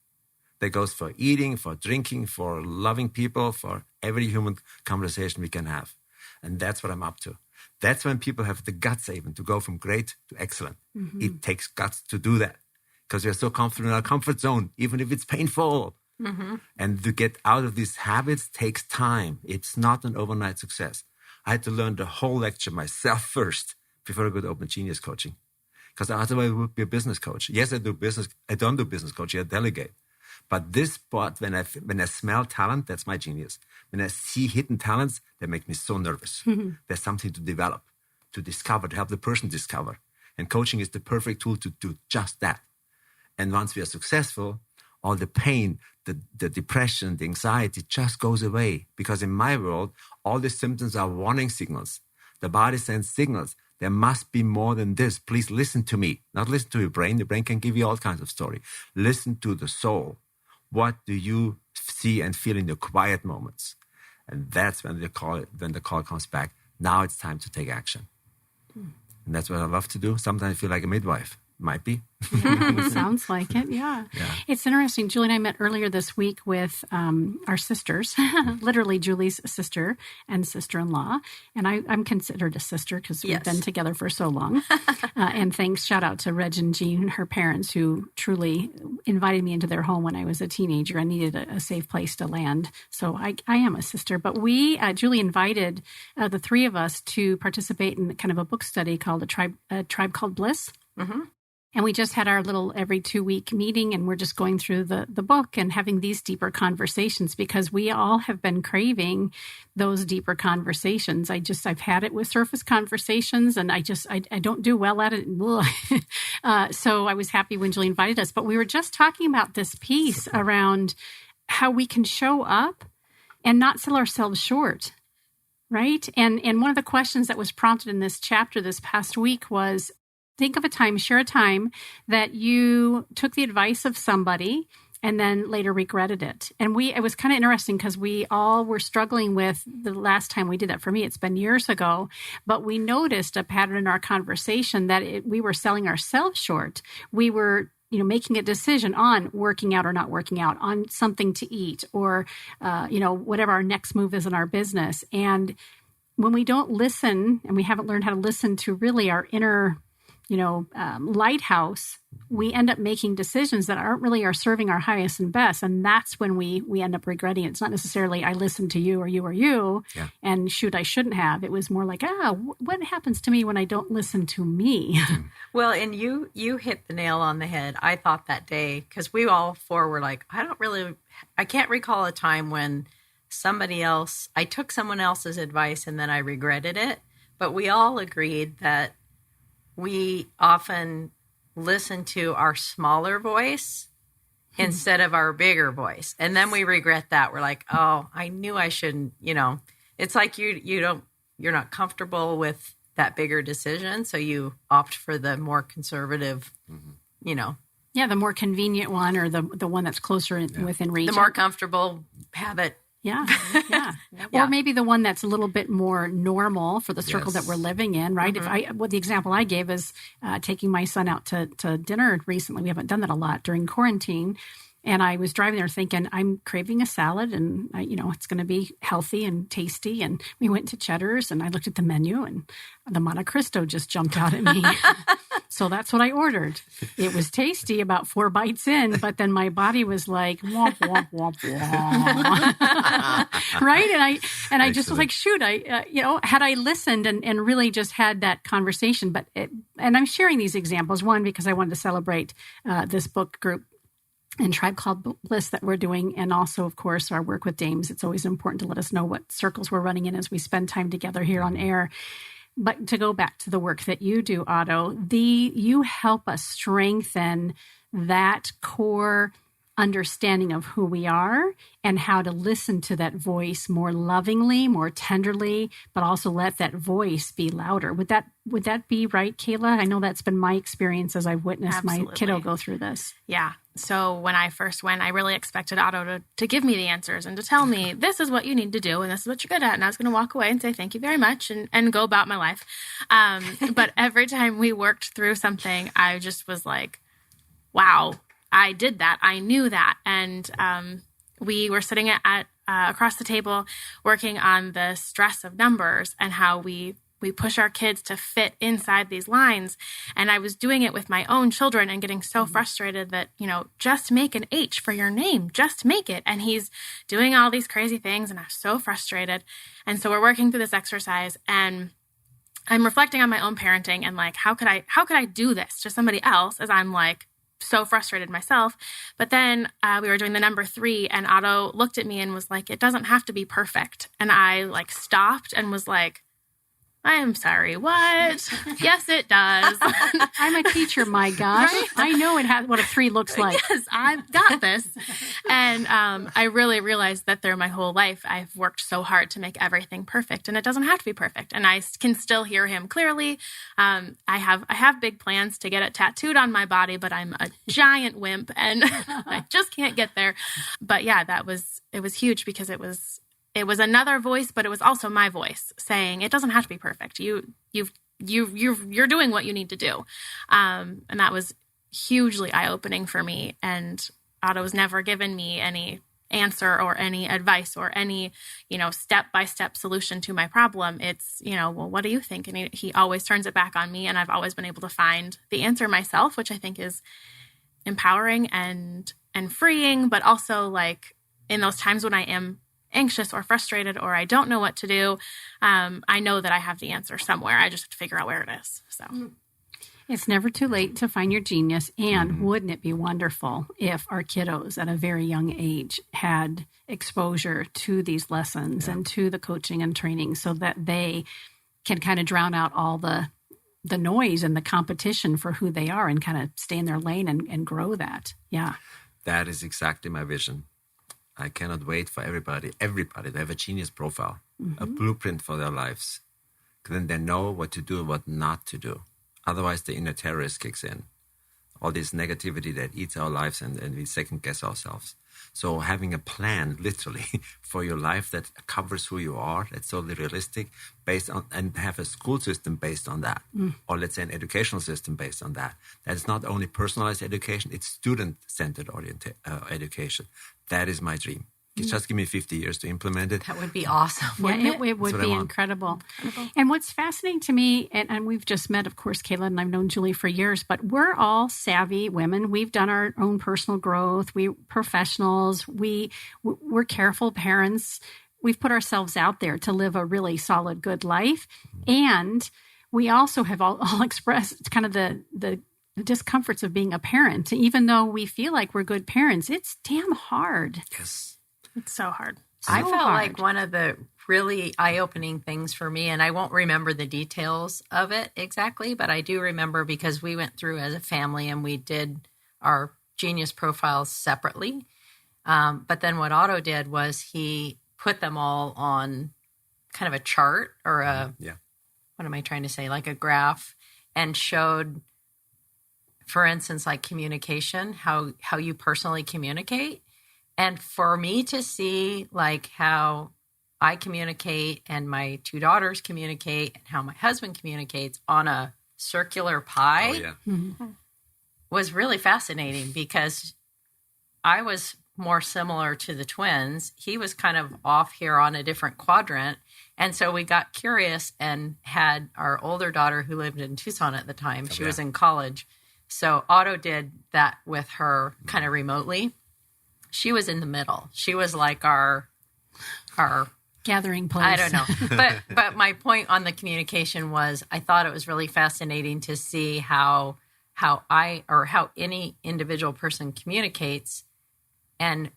That goes for eating, for drinking, for loving people, for every human conversation we can have. And that's what I'm up to. That's when people have the guts even to go from great to excellent. It takes guts to do that because we're so comfortable in our comfort zone, even if it's painful. And to get out of these habits takes time. It's not an overnight success. I had to learn the whole lecture myself first before I go to Open Genius coaching. Because otherwise I would be a business coach. Yes, I do business. I don't do business coaching. I delegate. But this part, when I smell talent, that's my genius. When I see hidden talents, they make me so nervous. There's something to develop, to discover, to help the person discover. And coaching is the perfect tool to do just that. And once we are successful, all the pain, the depression, the anxiety just goes away. Because in my world, all the symptoms are warning signals. The body sends signals. There must be more than this. Please listen to me. Not listen to your brain. The brain can give you all kinds of story. Listen to the soul. What do you see and feel in your quiet moments? And that's when the call comes back. Now it's time to take action. And that's what I love to do. Sometimes I feel like a midwife. Might be. Sounds like it, yeah. It's interesting. Julie and I met earlier this week with our sisters, literally Julie's sister and sister-in-law. And I'm considered a sister because we've been together for so long. And shout out to Reg and Jean, her parents, who truly invited me into their home when I was a teenager and needed a safe place to land. So I am a sister. But Julie invited the three of us to participate in kind of a book study called A Tribe Called Bliss. And we just had our little every 2-week meeting, and we're just going through the book and having these deeper conversations because we all have been craving those deeper conversations. I've had it with surface conversations, and I don't do well at it. So I was happy when Julie invited us. But we were just talking about this piece around how we can show up and not sell ourselves short, right? And one of the questions that was prompted in this chapter this past week was, share a time that you took the advice of somebody and then later regretted it. And it was kind of interesting because we all were struggling with the last time we did that. For me, it's been years ago, but we noticed a pattern in our conversation that we were selling ourselves short. We were making a decision on working out or not working out, on something to eat, or, whatever our next move is in our business. And when we don't listen, and we haven't learned how to listen to really our inner, lighthouse, we end up making decisions that are serving our highest and best. And that's when we end up regretting it. It's not necessarily I listened to you or you, yeah. and shoot, I shouldn't have. It was more like, what happens to me when I don't listen to me? Well, and you hit the nail on the head. I thought that day, because we all four were like, I can't recall a time when I took someone else's advice and then I regretted it. But we all agreed that we often listen to our smaller voice instead of our bigger voice. And then we regret that. We're like, oh, I knew I shouldn't, it's like you're not comfortable with that bigger decision. So you opt for the more conservative, Yeah, the more convenient one, or the one that's closer within reach. The more comfortable habit. Yeah. Or maybe the one that's a little bit more normal for the circle that we're living in, right? Mm-hmm. The example I gave is taking my son out to dinner recently. We haven't done that a lot during quarantine. And I was driving there thinking, I'm craving a salad, and it's going to be healthy and tasty. And we went to Cheddar's, and I looked at the menu, and the Monte Cristo just jumped out at me. So that's what I ordered. It was tasty about 4 bites in, but then my body was like, womp, womp, womp, womp. Right? And I just was like, shoot, had I listened and really just had that conversation, and I'm sharing these examples, one, because I wanted to celebrate this book group and Tribe Called Bliss that we're doing. And also, of course, our work with dames. It's always important to let us know what circles we're running in as we spend time together here on air. But to go back to the work that you do, Otto, you help us strengthen that core understanding of who we are and how to listen to that voice more lovingly, more tenderly, but also let that voice be louder. Would that be right, Kayla? I know that's been my experience as I've witnessed my kiddo go through this. Yeah. So when I first went, I really expected Otto to give me the answers and to tell me, this is what you need to do and this is what you're good at. And I was going to walk away and say, thank you very much, and go about my life. But every time we worked through something, I just was like, wow, I did that. I knew that. And we were sitting at across the table working on the stress of numbers and how we push our kids to fit inside these lines. And I was doing it with my own children and getting so frustrated that, just make an H for your name, just make it. And he's doing all these crazy things, and I'm so frustrated. And so we're working through this exercise, and I'm reflecting on my own parenting and like, how could I do this to somebody else as I'm like so frustrated myself. But then we were doing the number 3, and Otto looked at me and was like, it doesn't have to be perfect. And I like stopped and was like, I am sorry, what? Yes, it does. I'm a teacher, my gosh. Right? I know what a 3 looks like. Yes, I've got this. And I really realized that through my whole life, I've worked so hard to make everything perfect, and it doesn't have to be perfect. And I can still hear him clearly. I have big plans to get it tattooed on my body, but I'm a giant wimp, and I just can't get there. But yeah, it was huge, because it was another voice, but it was also my voice saying, it doesn't have to be perfect. You're doing what you need to do. And that was hugely eye-opening for me. And Otto's never given me any answer or any advice or any, step-by-step solution to my problem. It's, well, what do you think? And he always turns it back on me. And I've always been able to find the answer myself, which I think is empowering and freeing, but also like in those times when I am anxious or frustrated or I don't know what to do, I know that I have the answer somewhere. I just have to figure out where it is. So it's never too late to find your genius. And wouldn't it be wonderful if our kiddos at a very young age had exposure to these lessons and to the coaching and training, so that they can kind of drown out all the noise and the competition for who they are and kind of stay in their lane and grow that. Yeah. That is exactly my vision. I cannot wait for everybody to have a genius profile, a blueprint for their lives. Then they know what to do and what not to do. Otherwise, the inner terrorist kicks in. all this negativity that eats our lives and we second guess ourselves. So having a plan, literally, for your life that covers who you are, that's totally realistic, based on, and have a school system based on that, or let's say an educational system based on that. That's not only personalized education, it's student-centered education. That is my dream. Just give me 50 years to implement it. That would be awesome. Yeah, it would be incredible. And what's fascinating to me, and we've just met, of course, Kayla, and I've known Julie for years, but we're all savvy women. We've done our own personal growth. We're professionals. We're careful parents. We've put ourselves out there to live a really solid, good life. And we also have all expressed kind of the discomforts of being a parent. Even though we feel like we're good parents, it's damn hard. Yes. It's so hard. I felt like one of the really eye-opening things for me, and I won't remember the details of it exactly, but I do remember because we went through as a family and we did our genius profiles separately. But then what Otto did was he put them all on kind of a chart or what am I trying to say, like a graph, and showed, for instance, like communication, how you personally communicate. And for me to see like how I communicate and my two daughters communicate and how my husband communicates on a circular pie was really fascinating because I was more similar to the twins. He was kind of off here on a different quadrant. And so we got curious and had our older daughter who lived in Tucson at the time. She was in college. So Otto did that with her kind of remotely. She was in the middle. She was like our gathering place. I don't know. But my point on the communication was I thought it was really fascinating to see how any individual person communicates and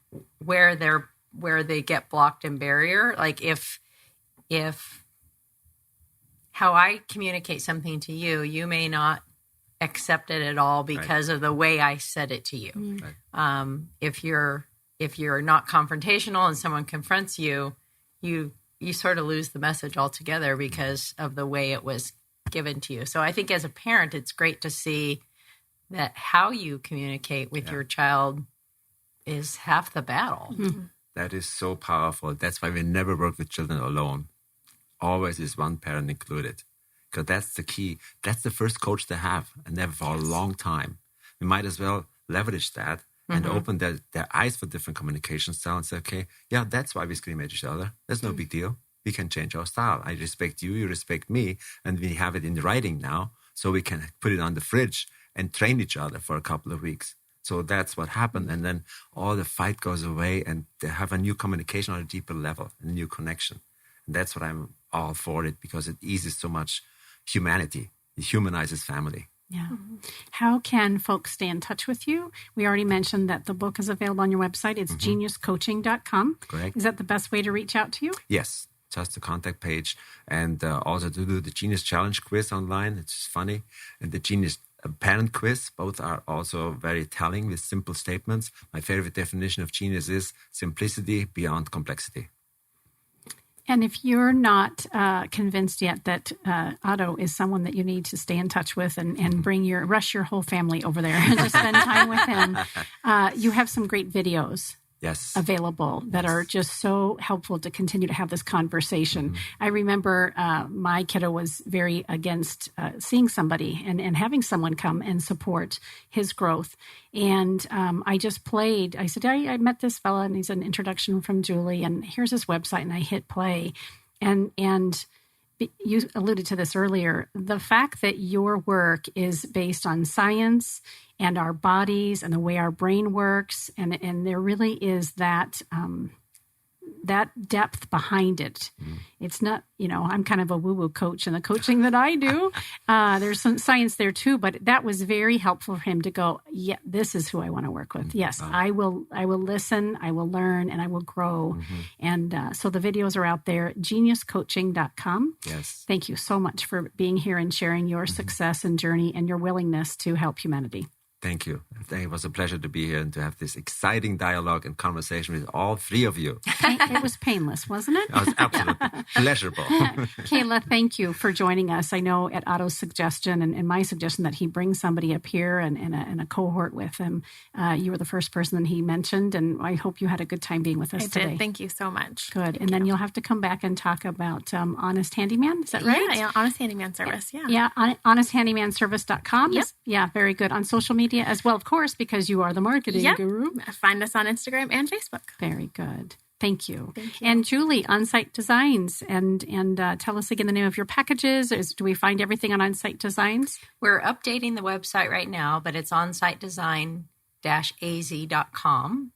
where they get blocked and barrier. Like if how I communicate something to you, you may not accept it at all because of the way I said it to you. Right. If you're not confrontational and someone confronts you, you sort of lose the message altogether because of the way it was given to you. So I think as a parent, it's great to see that how you communicate with your child is half the battle. Mm-hmm. That is so powerful. That's why we never work with children alone. Always is one parent included. Because that's the key. That's the first coach they have, and they have for a long time. We might as well leverage that and open their eyes for different communication styles and say, okay, yeah, that's why we scream at each other. That's no big deal. We can change our style. I respect you, you respect me, and we have it in writing now, so we can put it on the fridge and train each other for a couple of weeks. So that's what happened. And then all the fight goes away, and they have a new communication on a deeper level, a new connection. And that's what I'm all for it, because it eases so much humanity. It humanizes family. Yeah. How can folks stay in touch with you? We already mentioned that the book is available on your website. It's geniuscoaching.com. Correct. Is that the best way to reach out to you? Yes. Just the contact page. And also to do the Genius Challenge quiz online. It's funny. And the Genius Parent Quiz. Both are also very telling with simple statements. My favorite definition of genius is simplicity beyond complexity. And if you're not convinced yet that Otto is someone that you need to stay in touch with and rush your whole family over there and just spend time with him, you have some great videos available that are just so helpful to continue to have this conversation. I remember my kiddo was very against seeing somebody and having someone come and support his growth. And I just played. I said, I met this fella, and he's an introduction from Julie, and here's his website, and I hit play. And you alluded to this earlier. The fact that your work is based on science and our bodies and the way our brain works, and there really is that depth behind it. It's not, I'm kind of a woo-woo coach in the coaching that I do. There's some science there too, but that was very helpful for him to go, yeah, this is who I want to work with. Yes, I will listen, I will learn, and I will grow. And so the videos are out there, geniuscoaching.com. Yes. Thank you so much for being here and sharing your success and journey and your willingness to help humanity. Thank you. It was a pleasure to be here and to have this exciting dialogue and conversation with all three of you. It was painless, wasn't it? It was absolutely pleasurable. Kayla, thank you for joining us. I know at Otto's suggestion and my suggestion that he brings somebody up here and a cohort with him. You were the first person that he mentioned, and I hope you had a good time being with us today. Thank you so much. Good. And then you'll have to come back and talk about Honest Handyman. Is that right? Yeah, Honest Handyman Service. Yeah. Yeah, honesthandymanservice.com. Yep. Yeah, very good. On social media as well, of course, because you are the marketing guru. Find us on Instagram and Facebook. Very good. Thank you. Thank you. And Julie, Onsite Designs, and tell us again the name of your packages. Do we find everything on Onsite Designs? We're updating the website right now, but it's onsitedesign-az.com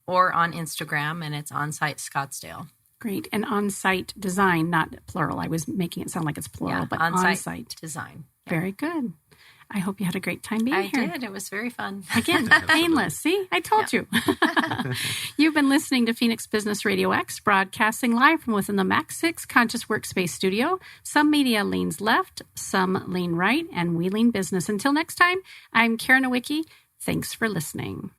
or on Instagram, and it's Onsite Scottsdale. Great. And Onsite Design, not plural. I was making it sound like it's plural, but Onsite Design. Yeah. Very good. I hope you had a great time being here. I did. It was very fun. Again, painless. See, I told you. You've been listening to Phoenix Business RadioX, broadcasting live from within the Max 6 Conscious Workspace studio. Some media leans left, some lean right, and we lean business. Until next time, I'm Karen Nowicki. Thanks for listening.